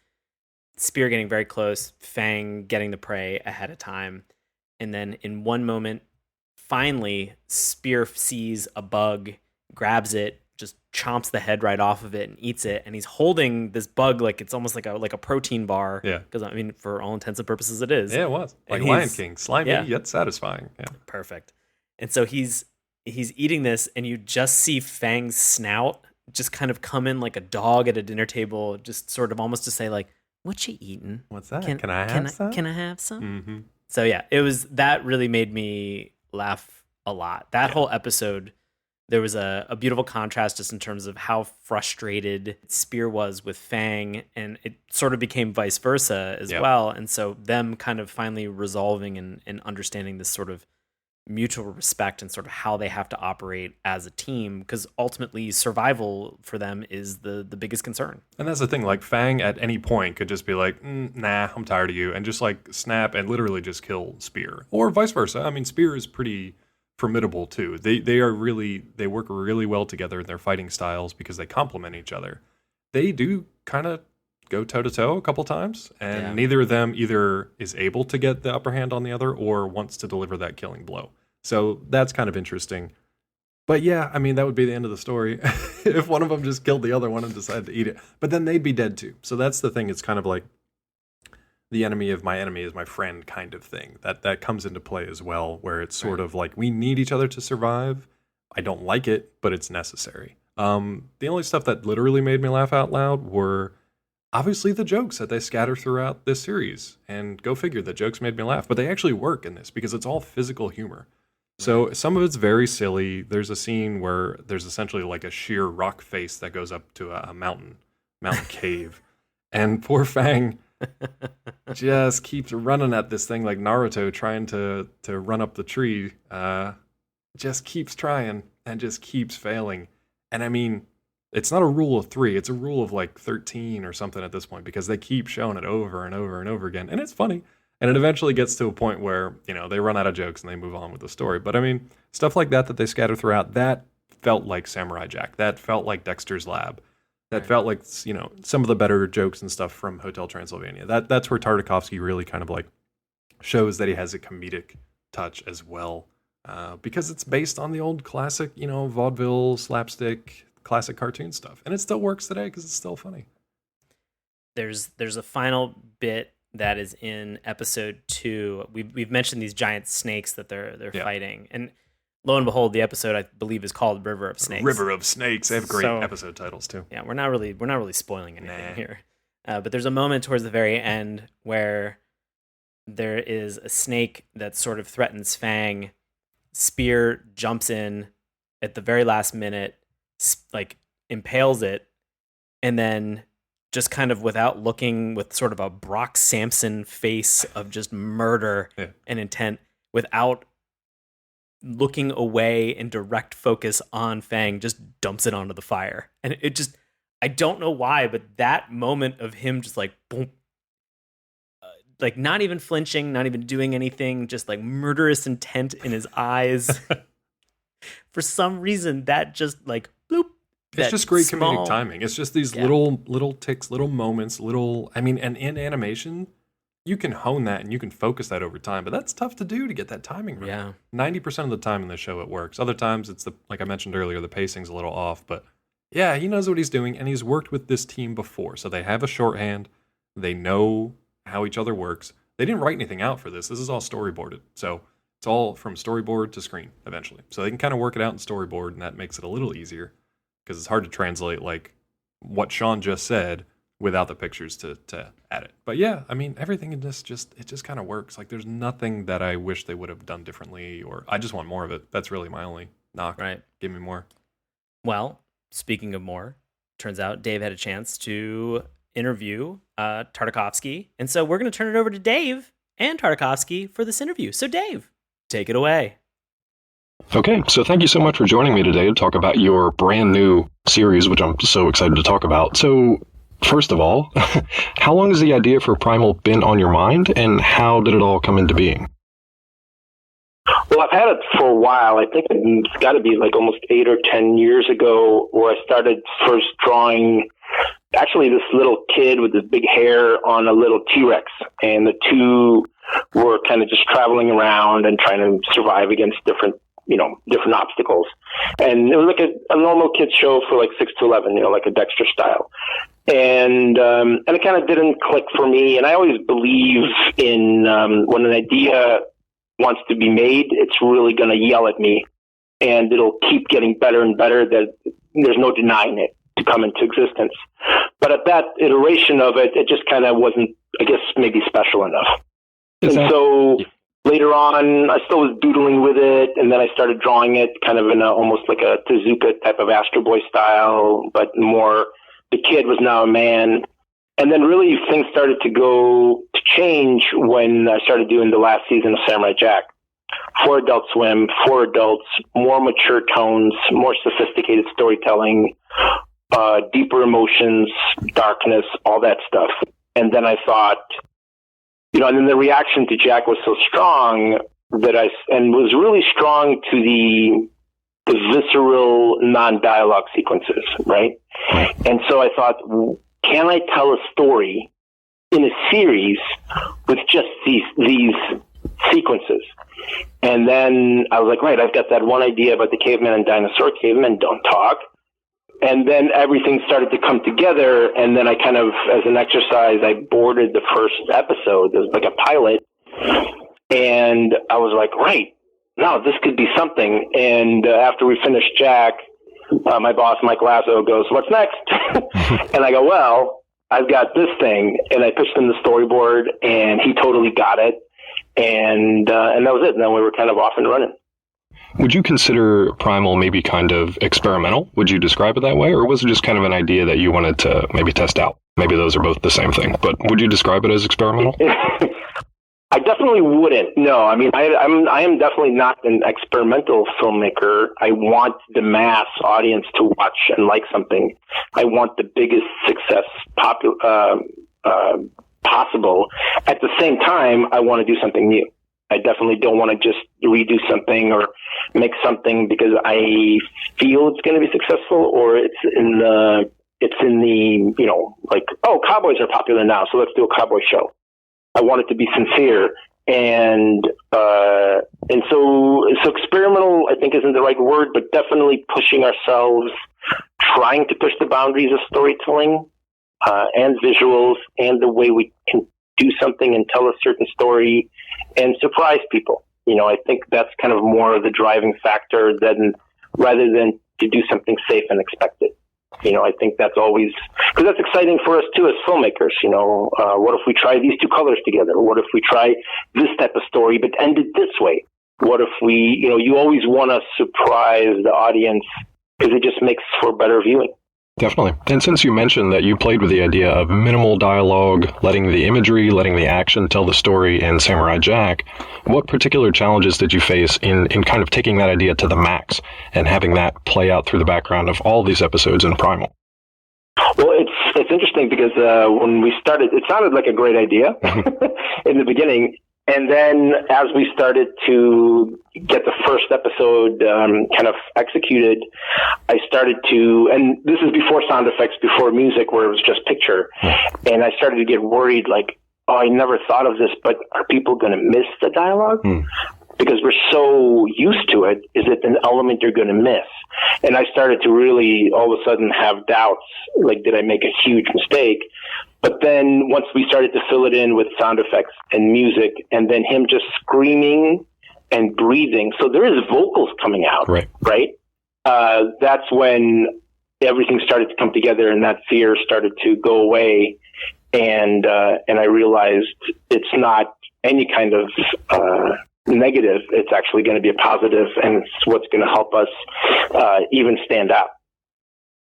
Spear getting very close, Fang getting the prey ahead of time. And then in one moment, finally, Spear sees a bug, grabs it, just chomps the head right off of it and eats it. And he's holding this bug like it's almost like a protein bar. Yeah. Because, I mean, for all intents and purposes, it is. Yeah, it was. Like Lion King, slimy yet satisfying. Yeah. Perfect. And so he's eating this, and you just see Fang's snout just kind of come in like a dog at a dinner table, just sort of almost to say like, what you eating? What's that? Can I have some? Can I have some? Mm-hmm. So yeah, that really made me laugh a lot. That whole episode, there was a beautiful contrast just in terms of how frustrated Spear was with Fang, and it sort of became vice versa as well. And so them kind of finally resolving and understanding this sort of mutual respect and sort of how they have to operate as a team, because ultimately survival for them is the biggest concern. And that's the thing, like Fang at any point could just be like, nah, I'm tired of you, and just like snap and literally just kill Spear, or vice versa. I mean, Spear is pretty formidable too. They work really well together in their fighting styles because they complement each other. They do kind of go toe-to-toe a couple times, and neither of them either is able to get the upper hand on the other or wants to deliver that killing blow. So that's kind of interesting. But yeah, I mean, that would be the end of the story if one of them just killed the other one and decided to eat it. But then they'd be dead too. So that's the thing. It's kind of like the enemy of my enemy is my friend kind of thing. That comes into play as well, where it's sort of like we need each other to survive. I don't like it, but it's necessary. The only stuff that literally made me laugh out loud were obviously the jokes that they scatter throughout this series. And go figure, the jokes made me laugh. But they actually work in this because it's all physical humor. So some of it's very silly. There's a scene where there's essentially like a sheer rock face that goes up to a mountain cave. And poor Fang just keeps running at this thing like Naruto trying to run up the tree. Just keeps trying and just keeps failing. And I mean, it's not a rule of 3. It's a rule of like 13 or something at this point because they keep showing it over and over and over again. And it's funny. And it eventually gets to a point where, they run out of jokes and they move on with the story. But I mean, stuff like that they scatter throughout, that felt like Samurai Jack. That felt like Dexter's Lab. That felt like, some of the better jokes and stuff from Hotel Transylvania. That's where Tartakovsky really kind of like shows that he has a comedic touch as well. Because it's based on the old classic, vaudeville, slapstick, classic cartoon stuff. And it still works today because it's still funny. There's a final bit that is in episode 2. We've mentioned these giant snakes that they're fighting, and lo and behold, the episode I believe is called River of Snakes. River of Snakes. They have great episode titles too. Yeah, we're not really spoiling anything here, but there's a moment towards the very end where there is a snake that sort of threatens Fang. Spear jumps in at the very last minute, like impales it, and then just kind of without looking, with sort of a Brock Sampson face of just murder and intent, without looking away in direct focus on Fang, just dumps it onto the fire. And it just, I don't know why, but that moment of him just like, boom, like not even flinching, not even doing anything, just like murderous intent in his eyes. For some reason, that just like, bloop. It's just great comedic timing. It's just these little ticks, little moments, and in animation, you can hone that and you can focus that over time, but that's tough to do to get that timing right. Yeah. 90% of the time in the show it works. Other times it's like I mentioned earlier, the pacing's a little off, but yeah, he knows what he's doing and he's worked with this team before. So they have a shorthand. They know how each other works. They didn't write anything out for this. This is all storyboarded. So it's all from storyboard to screen eventually. So they can kind of work it out in storyboard, and that makes it a little easier. Because it's hard to translate like what Sean just said without the pictures to add it. But yeah, I mean, everything in this just kind of works. Like there's nothing that I wish they would have done differently, or I just want more of it. That's really my only knock. Right. Give me more. Well, speaking of more, turns out Dave had a chance to interview Tartakovsky. And so we're going to turn it over to Dave and Tartakovsky for this interview. So Dave, take it away. Okay, so thank you so much for joining me today to talk about your brand new series, which I'm so excited to talk about. So, first of all, how long has the idea for Primal been on your mind, and how did it all come into being? Well, I've had it for a while. I think it's got to be like almost 8 or 10 years ago where I started first drawing actually this little kid with this big hair on a little T-Rex, and the two were kind of just traveling around and trying to survive against different obstacles. And it was like a normal kid's show for like 6 to 11, like a Dexter style. And it kind of didn't click for me. And I always believe in when an idea wants to be made, it's really going to yell at me, and it'll keep getting better and better. That there's no denying it to come into existence. But at that iteration of it, it just kind of wasn't, I guess, maybe special enough. So later on, I still was doodling with it, and then I started drawing it kind of in almost like a Tezuka type of Astro Boy style, but more the kid was now a man. And then really things started to change when I started doing the last season of Samurai Jack. For Adult Swim, for adults, more mature tones, more sophisticated storytelling, deeper emotions, darkness, all that stuff. And then I thought, and then the reaction to Jack was so strong and was really strong to the visceral non-dialogue sequences, right? And so I thought, can I tell a story in a series with just these sequences? And then I was like, right, I've got that one idea about the caveman and dinosaur. Cavemen don't talk. And then everything started to come together. And then I kind of, as an exercise, I boarded the first episode. It was like a pilot. And I was like, right, no, this could be something. And after we finished Jack, my boss, Mike Lazo, goes, what's next? And I go, well, I've got this thing. And I pitched him the storyboard, and he totally got it. And that was it. And then we were kind of off and running. Would you consider Primal maybe kind of experimental? Would you describe it that way? Or was it just kind of an idea that you wanted to maybe test out? Maybe those are both the same thing. But would you describe it as experimental? I definitely wouldn't. No, I mean, I am definitely not an experimental filmmaker. I want the mass audience to watch and like something. I want the biggest success possible. At the same time, I want to do something new. I definitely don't want to just redo something or make something because I feel it's going to be successful, or it's in the you know, like, oh, cowboys are popular now, so let's do a cowboy show. I want it to be sincere, and so experimental, I think, isn't the right word, but definitely pushing ourselves, trying to push the boundaries of storytelling and visuals, and the way we can do something and tell a certain story and surprise people. You know, I think that's kind of more of the driving factor rather than to do something safe and expected. You know, I think that's always, because that's exciting for us too as filmmakers. You know, what if we try these two colors together? What if we try this type of story but end it this way? What if we, you know, you always want to surprise the audience because it just makes for better viewing. Definitely. And since you mentioned that you played with the idea of minimal dialogue, letting the imagery, letting the action tell the story in Samurai Jack, what particular challenges did you face in kind of taking that idea to the max and having that play out through the background of all these episodes in Primal? Well, it's interesting because when we started, it sounded like a great idea in the beginning. And then as we started to get the first episode kind of executed, I started to, and this is before sound effects, before music, where it was just picture. And I started to get worried, like, oh, I never thought of this, but are people going to miss the dialogue? Because we're so used to it. Is it an element you're going to miss? And I started to really all of a sudden have doubts, like, did I make a huge mistake? But then once we started to fill it in with sound effects and music, and then him just screaming and breathing, so there is vocals coming out, right? That's when everything started to come together, and that fear started to go away, and I realized it's not any kind of negative. It's actually going to be a positive, and it's what's going to help us even stand out.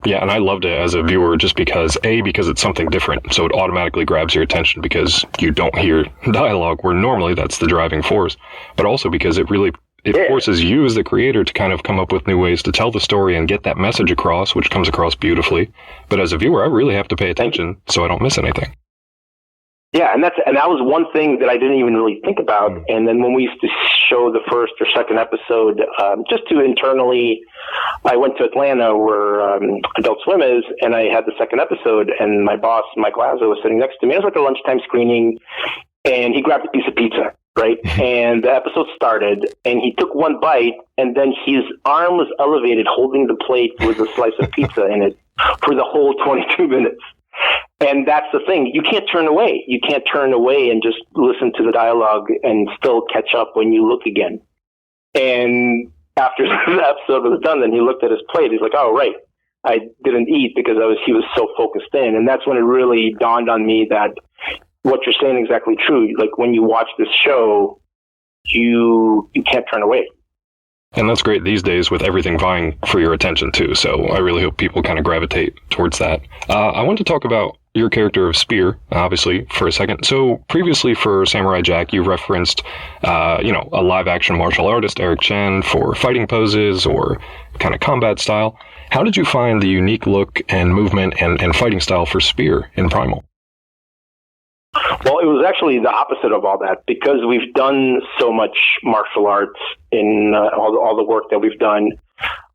Yeah, and I loved it as a viewer just because it's something different. So it automatically grabs your attention because you don't hear dialogue where normally that's the driving force. But also because it forces you as the creator to kind of come up with new ways to tell the story and get that message across, which comes across beautifully. But as a viewer, I really have to pay attention so I don't miss anything. Yeah, and that was one thing that I didn't even really think about. And then when we used to show the first or second episode, just to internally, I went to Atlanta where Adult Swim is, and I had the second episode, and my boss, Mike Lazo, was sitting next to me. It was like a lunchtime screening, and he grabbed a piece of pizza, right? And the episode started, and he took one bite, and then his arm was elevated, holding the plate with a slice of pizza in it for the whole 22 minutes. And that's the thing. You can't turn away. You can't turn away and just listen to the dialogue and still catch up when you look again. And after the episode was done, then he looked at his plate. He's like, oh, right. I didn't eat because he was so focused in. And that's when it really dawned on me that what you're saying is exactly true. Like when you watch this show, you can't turn away. And that's great these days with everything vying for your attention too. So I really hope people kind of gravitate towards that. I want to talk about your character of Spear, obviously, for a second. So previously for Samurai Jack, you referenced, a live action martial artist, Eric Chen, for fighting poses or kind of combat style. How did you find the unique look and movement and fighting style for Spear in Primal? Well, it was actually the opposite of all that, because we've done so much martial arts in all the work that we've done.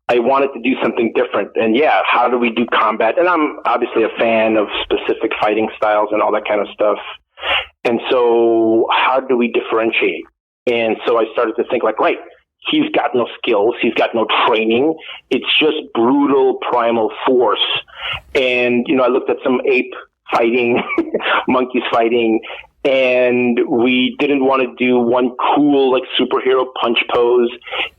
I wanted to do something different. And yeah, how do we do combat? And I'm obviously a fan of specific fighting styles and all that kind of stuff. And so how do we differentiate? And so I started to think like, right, he's got no skills. He's got no training. It's just brutal primal force. And, I looked at some ape fighting, monkeys fighting, and we didn't want to do one cool, like, superhero punch pose.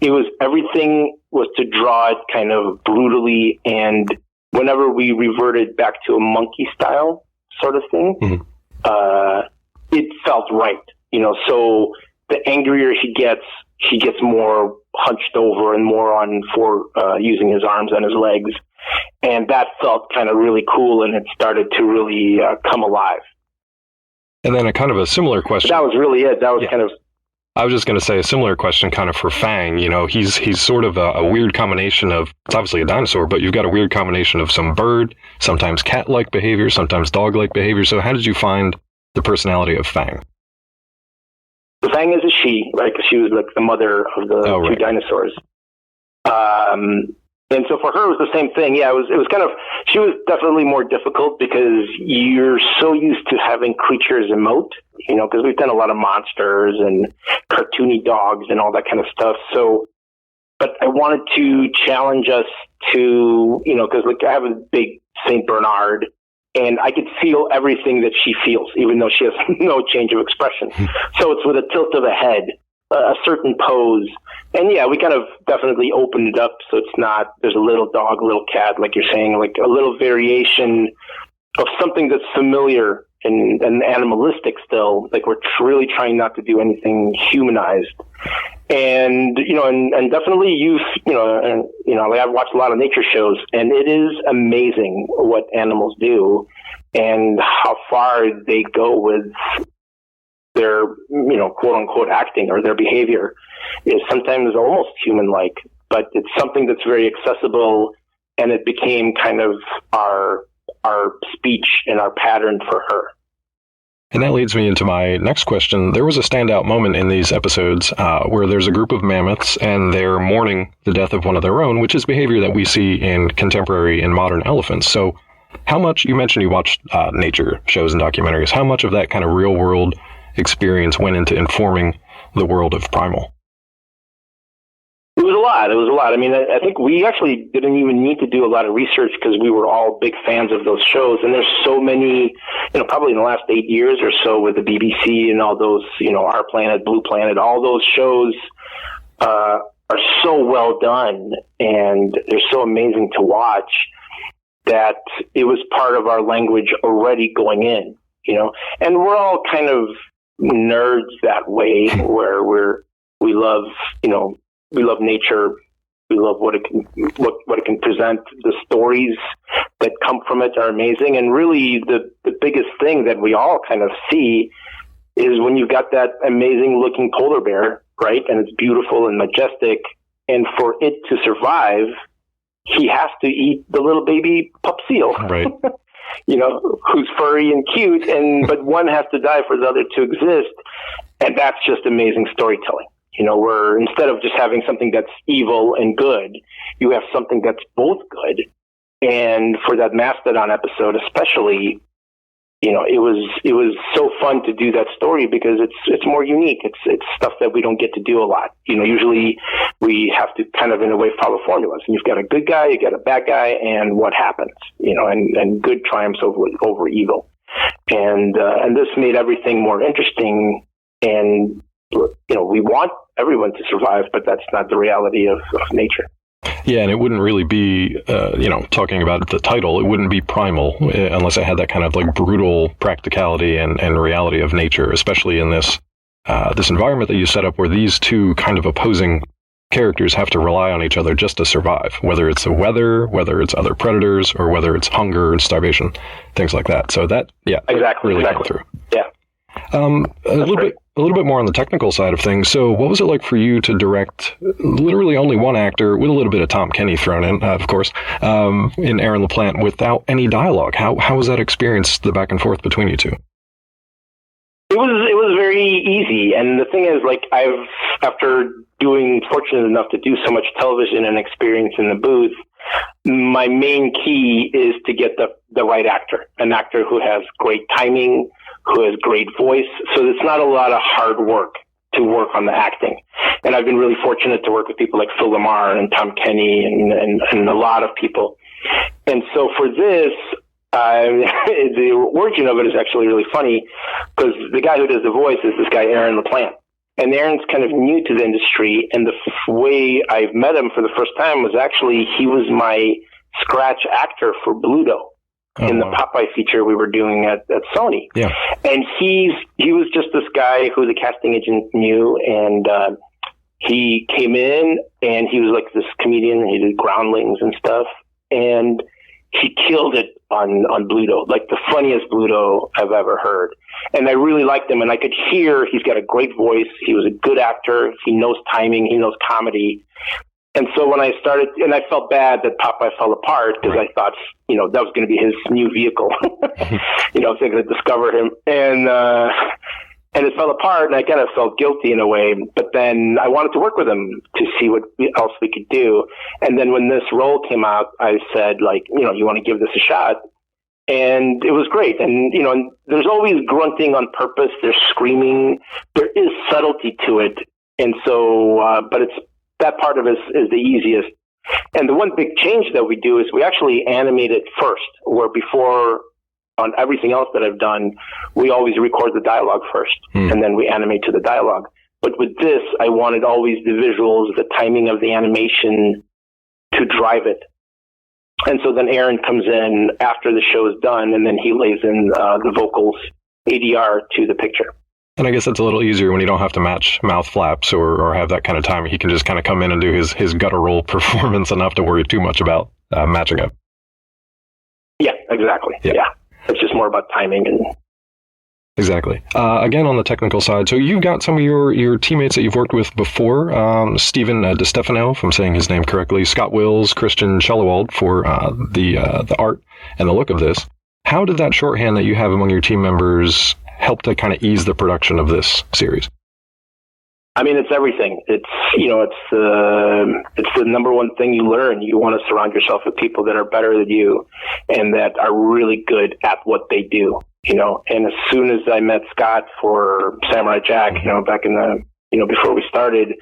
It was, everything was to draw it kind of brutally, and whenever we reverted back to a monkey style sort of thing, it felt right, so the angrier he gets more hunched over and more on for using his arms and his legs. And that felt kind of really cool, and it started to really come alive. And then a kind of a similar question. But that was really it. That was kind of... I was just going to say a similar question kind of for Fang. He's sort of a weird combination of, it's obviously a dinosaur, but you've got a weird combination of some bird, sometimes cat-like behavior, sometimes dog-like behavior. So how did you find the personality of Fang? Fang is a she, right? Because she was like the mother of the two dinosaurs. And so for her, it was the same thing. Yeah, it was kind of, she was definitely more difficult because you're so used to having creatures emote, because we've done a lot of monsters and cartoony dogs and all that kind of stuff. So, but I wanted to challenge us to, because like I have a big Saint Bernard, and I could feel everything that she feels, even though she has no change of expression. So it's with a tilt of the head, a certain pose. And yeah, we kind of definitely opened it up so it's not, there's a little dog, a little cat, like you're saying, like a little variation of something that's familiar and animalistic still. Like we're really trying not to do anything humanized. And, and definitely like I've watched a lot of nature shows, and it is amazing what animals do and how far they go with their, quote unquote acting, or their behavior is sometimes almost human-like, but it's something that's very accessible, and it became kind of our speech and our pattern for her. And that leads me into my next question. There was a standout moment in these episodes where there's a group of mammoths and they're mourning the death of one of their own, which is behavior that we see in contemporary and modern elephants. So how much, you mentioned you watched nature shows and documentaries, how much of that kind of real world experience went into informing the world of Primal? It was a lot. I mean, I think we actually didn't even need to do a lot of research because we were all big fans of those shows. And there's so many, probably in the last 8 years or so with the BBC and all those, Our Planet, Blue Planet, all those shows are so well done and they're so amazing to watch that it was part of our language already going in, And we're all kind of nerds that way, where we love, we love nature. We love what it can present. The stories that come from it are amazing. And really the biggest thing that we all kind of see is when you've got that amazing looking polar bear, right? And it's beautiful and majestic. And for it to survive, he has to eat the little baby pup seal. Right. Who's furry and cute, but one has to die for the other to exist. And that's just amazing storytelling. Where instead of just having something that's evil and good, you have something that's both good. And for that Mastodon episode, especially, it was so fun to do that story because it's more unique. It's stuff that we don't get to do a lot. Usually we have to kind of in a way follow formulas. And you've got a good guy, you got a bad guy, and what happens? And good triumphs over evil. And this made everything more interesting. And we want everyone to survive, but that's not the reality of nature. Yeah, and it wouldn't really be, talking about the title, it wouldn't be Primal unless it had that kind of like brutal practicality and reality of nature, especially in this environment that you set up where these two kind of opposing characters have to rely on each other just to survive, whether it's the weather, whether it's other predators, or whether it's hunger and starvation, things like that. So that, yeah, exactly came through. Yeah. A little bit more on the technical side of things. So what was it like for you to direct literally only one actor with a little bit of Tom Kenny thrown in, of course, in Aaron LaPlante without any dialogue? How was that experience, the back and forth between you two? It was very easy. And the thing is, like, after fortunate enough to do so much television and experience in the booth, my main key is to get the right actor, an actor who has great timing, who has great voice. So it's not a lot of hard work to work on the acting. And I've been really fortunate to work with people like Phil Lamar and Tom Kenny and a lot of people. And so for this, the origin of it is actually really funny, because the guy who does the voice is this guy, Aaron LaPlante. And Aaron's kind of new to the industry, and the way I met him for the first time was actually he was my scratch actor for Bluto in the Popeye feature we were doing at Sony. Yeah. And he was just this guy who the casting agent knew, and he came in, and he was like this comedian, and he did Groundlings and stuff, and he killed it on Bluto, like the funniest Bluto I've ever heard. And I really liked him, and I could hear he's got a great voice. He was a good actor. He knows timing. He knows comedy. And so when I started, and I felt bad that Popeye fell apart, because I thought, that was going to be his new vehicle. So I could discover him. And it fell apart, and I kind of felt guilty in a way. But then I wanted to work with him to see what else we could do. And then when this role came out, I said, like, you want to give this a shot? And it was great. And, there's always grunting on purpose. There's screaming. There is subtlety to it. And so, but that part of it is the easiest. And the one big change that we do is we actually animate it first, where before on everything else that I've done, we always record the dialogue first, and then we animate to the dialogue. But with this, I wanted always the visuals, the timing of the animation to drive it. And so then Aaron comes in after the show is done, and then he lays in the vocals, ADR, to the picture. And I guess it's a little easier when you don't have to match mouth flaps or have that kind of timing. He can just kind of come in and do his guttural performance and not have to worry too much about matching up. Yeah, exactly. Yeah. It's just more about timing. Exactly. Again, on the technical side, so you've got some of your teammates that you've worked with before, Stephen DeStefano, if I'm saying his name correctly, Scott Wills, Christian Schellewald for the art and the look of this. How did that shorthand that you have among your team members help to kind of ease the production of this series? I mean, it's everything. It's the number one thing you learn. You want to surround yourself with people that are better than you and that are really good at what they do, And as soon as I met Scott for Samurai Jack, back in the, before we started,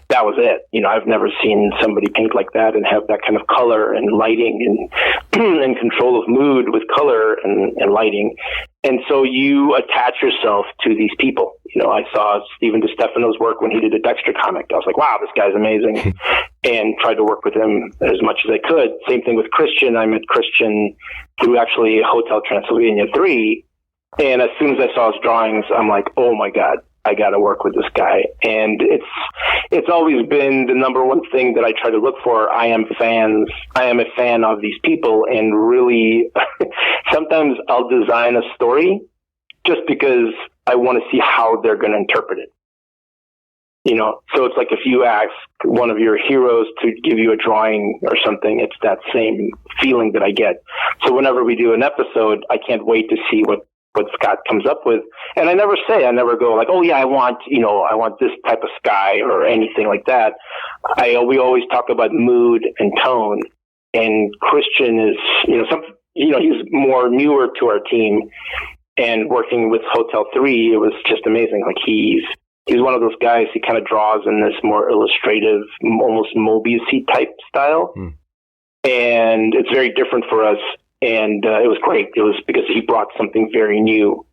that was it. I've never seen somebody paint like that and have that kind of color and lighting and control of mood with color and lighting. And so you attach yourself to these people. I saw Stephen DeStefano's work when he did a Dexter comic. I was like, wow, this guy's amazing, and tried to work with him as much as I could. Same thing with Christian. I met Christian through actually Hotel Transylvania 3. And as soon as I saw his drawings, I'm like, oh my God, I got to work with this guy. And it's always been the number one thing that I try to look for. I am a fan of these people, and really sometimes I'll design a story just because I want to see how they're going to interpret it. So it's like if you ask one of your heroes to give you a drawing or something, it's that same feeling that I get. So whenever we do an episode, I can't wait to see what Scott comes up with. And I never go like, oh yeah, I want this type of sky or anything like that. We always talk about mood and tone. And Christian is, he's more newer to our team, and working with Hotel 3, it was just amazing. Like he's one of those guys, he kind of draws in this more illustrative, almost Mobius-y type style. And it's very different for us. And it was great. It was because he brought something very new,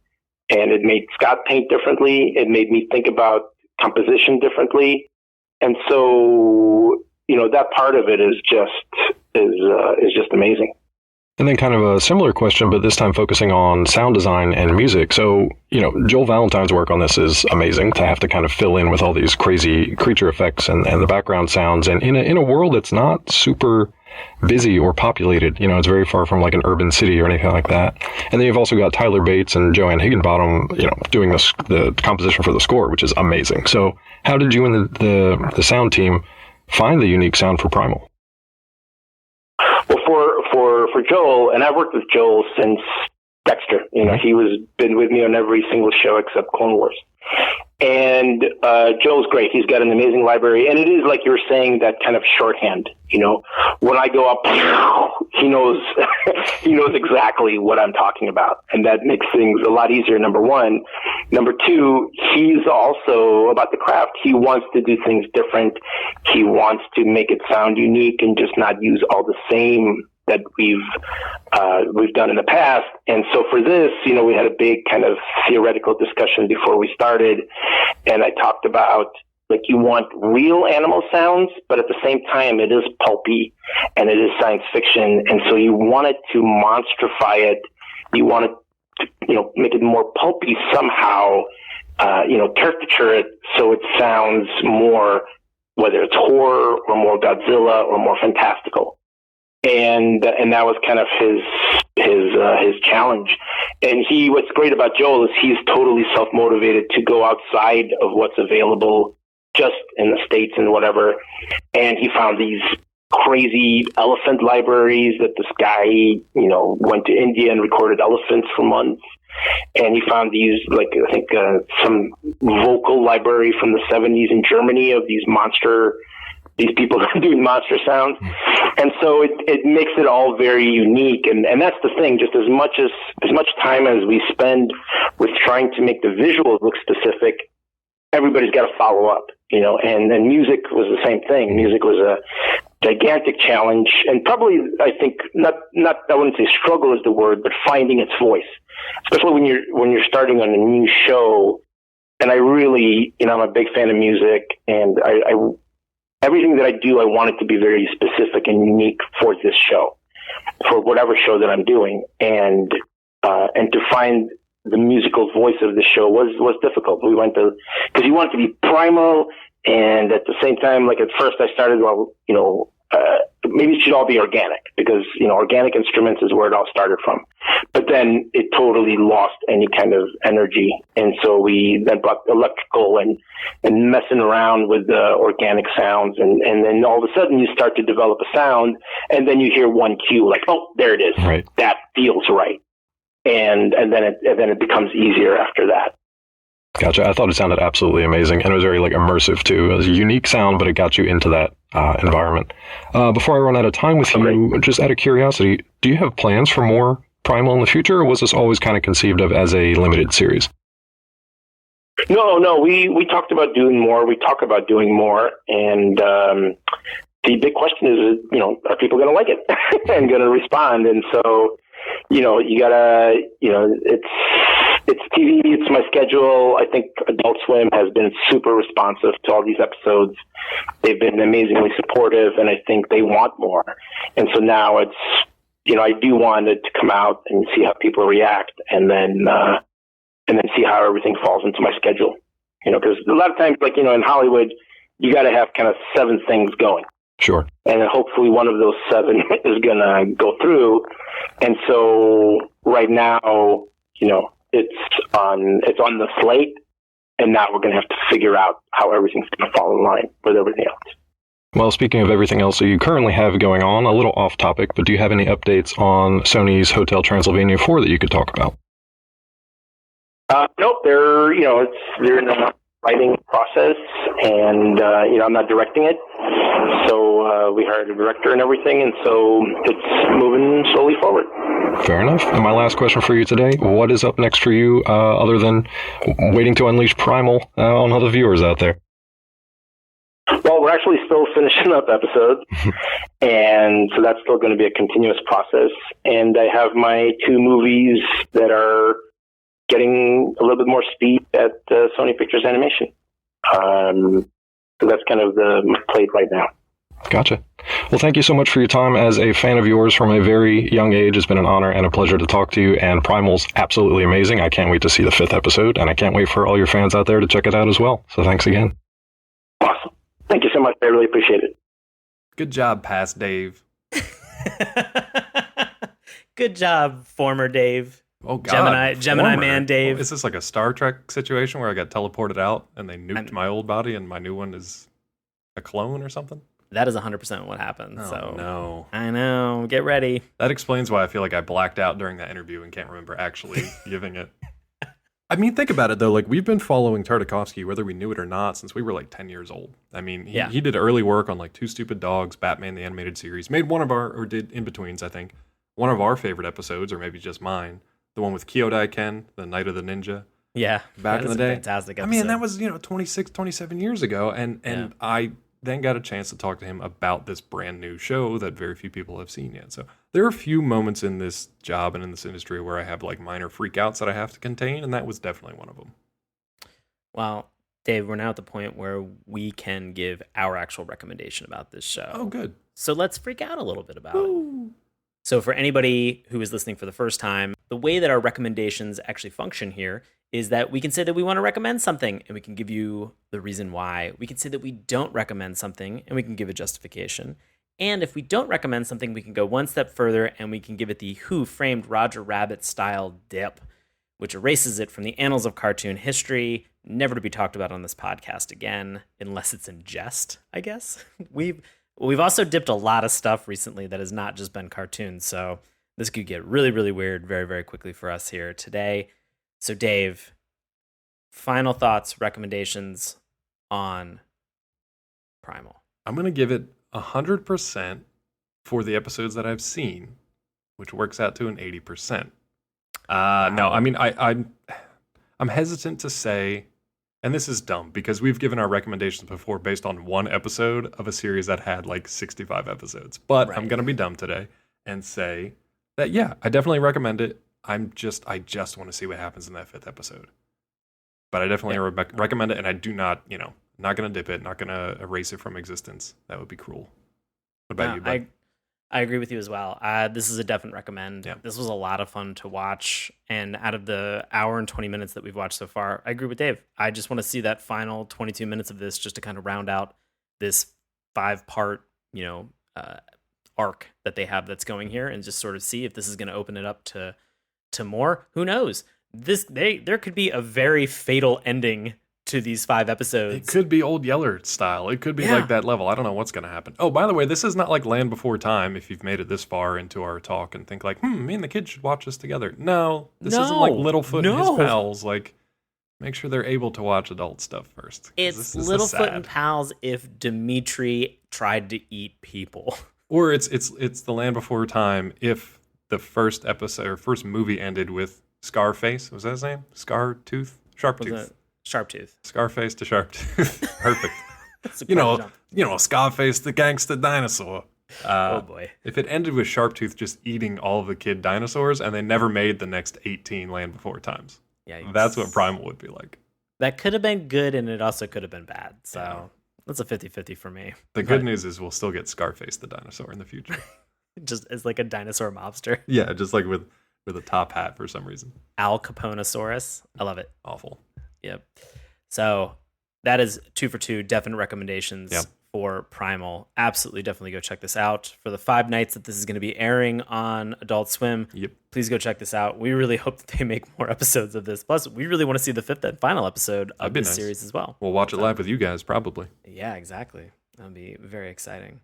and it made Scott paint differently. It made me think about composition differently. And so, that part of it is just amazing. And then kind of a similar question, but this time focusing on sound design and music. So, Joel Valentine's work on this is amazing, to have to kind of fill in with all these crazy creature effects and the background sounds. And in a world that's not super busy or populated, it's very far from like an urban city or anything like that. And then you've also got Tyler Bates and Joanne Higginbottom, doing the composition for the score, which is amazing. So how did you and the sound team find the unique sound for Primal? Well, for Joel, and I've worked with Joel since Dexter. He been with me on every single show except Clone Wars. And Joe's great. He's got an amazing library, and it is like you were saying, that kind of shorthand. When I go up, he knows he knows exactly what I'm talking about, and that makes things a lot easier. Number one. Number two, he's also about the craft. He wants to do things different. He wants to make it sound unique and just not use all the same that we've done in the past. And so for this, we had a big kind of theoretical discussion before we started. And I talked about, like, you want real animal sounds, but at the same time, it is pulpy and it is science fiction. And so you wanted to monstrify it. You wanted to, make it more pulpy somehow, caricature it so it sounds more, whether it's horror or more Godzilla or more fantastical. And that was kind of his challenge. And what's great about Joel is he's totally self-motivated to go outside of what's available just in the States and whatever. And he found these crazy elephant libraries that this guy, went to India and recorded elephants for months. And he found these, like, I think some vocal library from the 70s in Germany of these people doing monster sounds. And so it makes it all very unique. And that's the thing, just as much time as we spend with trying to make the visuals look specific, everybody's got to follow up, and music was the same thing. Music was a gigantic challenge, and probably, I think, not, I wouldn't say struggle is the word, but finding its voice, especially when you're starting on a new show. And I really, I'm a big fan of music, and I everything that I do, I want it to be very specific and unique for this show, for whatever show that I'm doing. And to find the musical voice of the show was difficult. Because you want it to be primal, and at the same time, like, at first I started, maybe it should all be organic, because, organic instruments is where it all started from. But then it totally lost any kind of energy. And so we then brought electrical and messing around with the organic sounds. And then all of a sudden you start to develop a sound, and then you hear one cue, like, oh, there it is. Right. That feels right. And then it becomes easier after that. Gotcha. I thought it sounded absolutely amazing, and it was very, like, immersive too. It was a unique sound, but it got you into that environment. Before I run out of time with you, just out of curiosity, do you have plans for more Primal in the future, or was this always kind of conceived of as a limited series? No. We talked about doing more. We talk about doing more, and the big question is, are people going to like it and going to respond? And so, you gotta, it's TV, it's my schedule. I think Adult Swim has been super responsive to all these episodes. They've been amazingly supportive, and I think they want more. And so now it's, I do want it to come out and see how people react, and then see how everything falls into my schedule. Because a lot of times, like, in Hollywood, you got to have kind of 7 things going. Sure. And then hopefully one of those 7 is going to go through. And so right now, it's on the slate, and now we're going to have to figure out how everything's going to fall in line with everything else. Well, speaking of everything else that you currently have going on, a little off topic, but do you have any updates on Sony's Hotel Transylvania 4 that you could talk about? Nope, they're in the writing process, and I'm not directing it. So we hired a director and everything, and so it's moving slowly forward. Fair enough. And my last question for you today, what is up next for you, other than waiting to unleash Primal on other viewers out there? Well, we're actually still finishing up episodes, and so that's still going to be a continuous process. And I have my 2 movies that are getting a little bit more speed at Sony Pictures Animation. So that's kind of the plate right now. Gotcha. Well, thank you so much for your time. As a fan of yours from a very young age, it's been an honor and a pleasure to talk to you. And Primal's absolutely amazing. I can't wait to see the 5th episode, and I can't wait for all your fans out there to check it out as well. So thanks again. Awesome. Thank you so much. I really appreciate it. Good job, past Dave. Good job, former Dave. Oh, God. Gemini man Dave. Is this like a Star Trek situation where I got teleported out and they nuked my old body and my new one is a clone or something? That is 100% what happened. Oh, so no. I know. Get ready. That explains why I feel like I blacked out during that interview and can't remember actually giving it. I mean, think about it, though. Like, we've been following Tartakovsky, whether we knew it or not, since we were, like, 10 years old. I mean, he did early work on, like, Two Stupid Dogs, Batman the Animated Series. Made one of our, or did In-Betweens, I think. One of our favorite episodes, or maybe just mine. The one with Kyodai Ken, the Night of the Ninja. Yeah. Back in the day. Fantastic episode. I mean, that was, 26, 27 years ago. And I then got a chance to talk to him about this brand new show that very few people have seen yet. So there are a few moments in this job and in this industry where I have like minor freakouts that I have to contain, and that was definitely one of them. Well, Dave, we're now at the point where we can give our actual recommendation about this show. Oh, good. So let's freak out a little bit about it. So for anybody who is listening for the first time, the way that our recommendations actually function here is that we can say that we want to recommend something and we can give you the reason why. We can say that we don't recommend something and we can give a justification. And if we don't recommend something, we can go one step further and we can give it the Who Framed Roger Rabbit style dip, which erases it from the annals of cartoon history, never to be talked about on this podcast again, unless it's in jest, I guess. We've also dipped a lot of stuff recently that has not just been cartoons, so this could get really, really weird very, very quickly for us here today. So Dave, final thoughts, recommendations on Primal. I'm going to give it 100% for the episodes that I've seen, which works out to an 80%. No, I mean, I'm hesitant to say, and this is dumb because we've given our recommendations before based on one episode of a series that had like 65 episodes. But I'm going to be dumb today and say that, yeah, I definitely recommend it. I just want to see what happens in that 5th episode. But I definitely recommend it, and I do not, not going to dip it, not going to erase it from existence. That would be cruel. What about you, bud? I agree with you as well. This is a definite recommend. Yeah. This was a lot of fun to watch. And out of the hour and 20 minutes that we've watched so far, I agree with Dave. I just want to see that final 22 minutes of this just to kind of round out this 5-part, arc that they have that's going here and just sort of see if this is going to open it up to more. Who knows? There could be a very fatal ending to these 5 episodes. It could be Old Yeller style. It could be like that level. I don't know what's going to happen. Oh, by the way, this is not like Land Before Time if you've made it this far into our talk and think like, me and the kids should watch this together. No, this isn't like Littlefoot and his pals. Like, make sure they're able to watch adult stuff first. It's Littlefoot and pals if Dimitri tried to eat people. Or it's the Land Before Time if the first episode or first movie ended with Scarface. Was that his name? Scartooth? Sharptooth. Sharptooth. Scarface to Sharptooth. Perfect. Scarface the gangster dinosaur. Oh boy. If it ended with Sharptooth just eating all of the kid dinosaurs and they never made the next 18 Land Before Times. Yeah, that's what Primal would be like. That could have been good and it also could have been bad. So that's a 50-50 for me. The good news is we'll still get Scarface the dinosaur in the future. Just as like a dinosaur mobster. Yeah, just like with a top hat for some reason. Al Caponesaurus. I love it. Awful. Yep. So that is 2 for 2 definite recommendations for Primal. Absolutely, definitely go check this out. For the 5 nights that this is going to be airing on Adult Swim, please go check this out. We really hope that they make more episodes of this. Plus, we really want to see the 5th and final episode of this series as well. We'll watch it live with you guys, probably. Yeah, exactly. That'll be very exciting.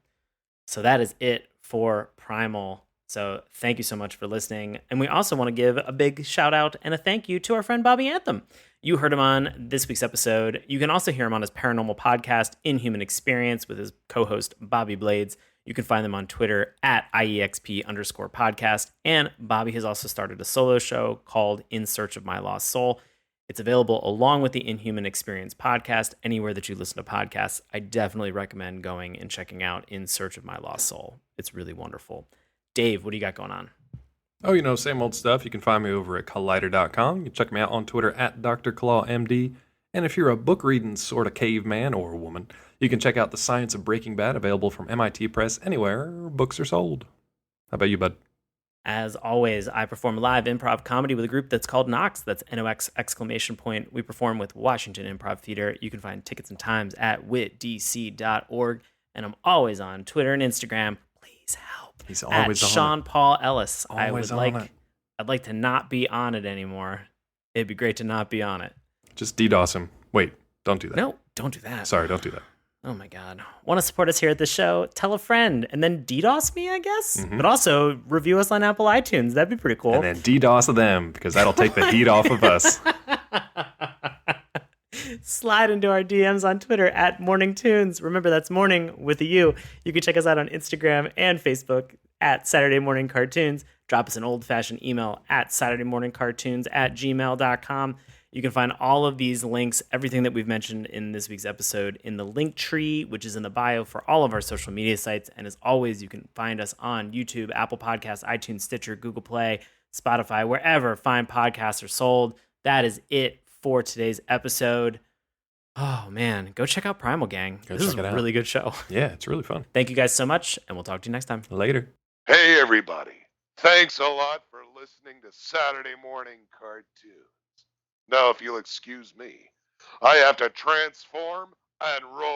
So that is it for Primal. So thank you so much for listening. And we also want to give a big shout out and a thank you to our friend Bobby Anthem. You heard him on this week's episode. You can also hear him on his paranormal podcast, Inhuman Experience, with his co-host Bobby Blades. You can find them on Twitter at IEXP_podcast. And Bobby has also started a solo show called In Search of My Lost Soul. It's available along with the Inhuman Experience podcast anywhere that you listen to podcasts. I definitely recommend going and checking out In Search of My Lost Soul. It's really wonderful. Dave, what do you got going on? Oh, same old stuff. You can find me over at collider.com. You can check me out on Twitter at DrClawMD. And if you're a book-reading sort of caveman or woman, you can check out The Science of Breaking Bad, available from MIT Press anywhere books are sold. How about you, bud? As always, I perform live improv comedy with a group that's called Nox. That's NOX ! We perform with Washington Improv Theater. You can find tickets and times at witdc.org. And I'm always on Twitter and Instagram. Please help. He's always at on Sean Paul Ellis. Always I'd like to not be on it anymore. It'd be great to not be on it. Just DDoS him. Wait, don't do that. No, don't do that. Sorry, don't do that. Oh my God. Want to support us here at the show? Tell a friend and then DDoS me, I guess? But also review us on Apple iTunes. That'd be pretty cool. And then DDoS them, because that'll take the heat off of us. Slide into our DMs on Twitter at Morning Tunes. Remember, that's morning with a U. You can check us out on Instagram and Facebook at Saturday Morning Cartoons. Drop us an old-fashioned email at saturdaymorningcartoons@gmail.com. You can find all of these links, everything that we've mentioned in this week's episode, in the link tree, which is in the bio for all of our social media sites. And as always, you can find us on YouTube, Apple Podcasts, iTunes, Stitcher, Google Play, Spotify, wherever fine podcasts are sold. That is it for today's episode. Oh, man. Go check out Primal, gang. This is a really good show. Yeah, it's really fun. Thank you guys so much, and we'll talk to you next time. Later. Hey, everybody. Thanks a lot for listening to Saturday Morning Cartoons. Now, if you'll excuse me, I have to transform and roll.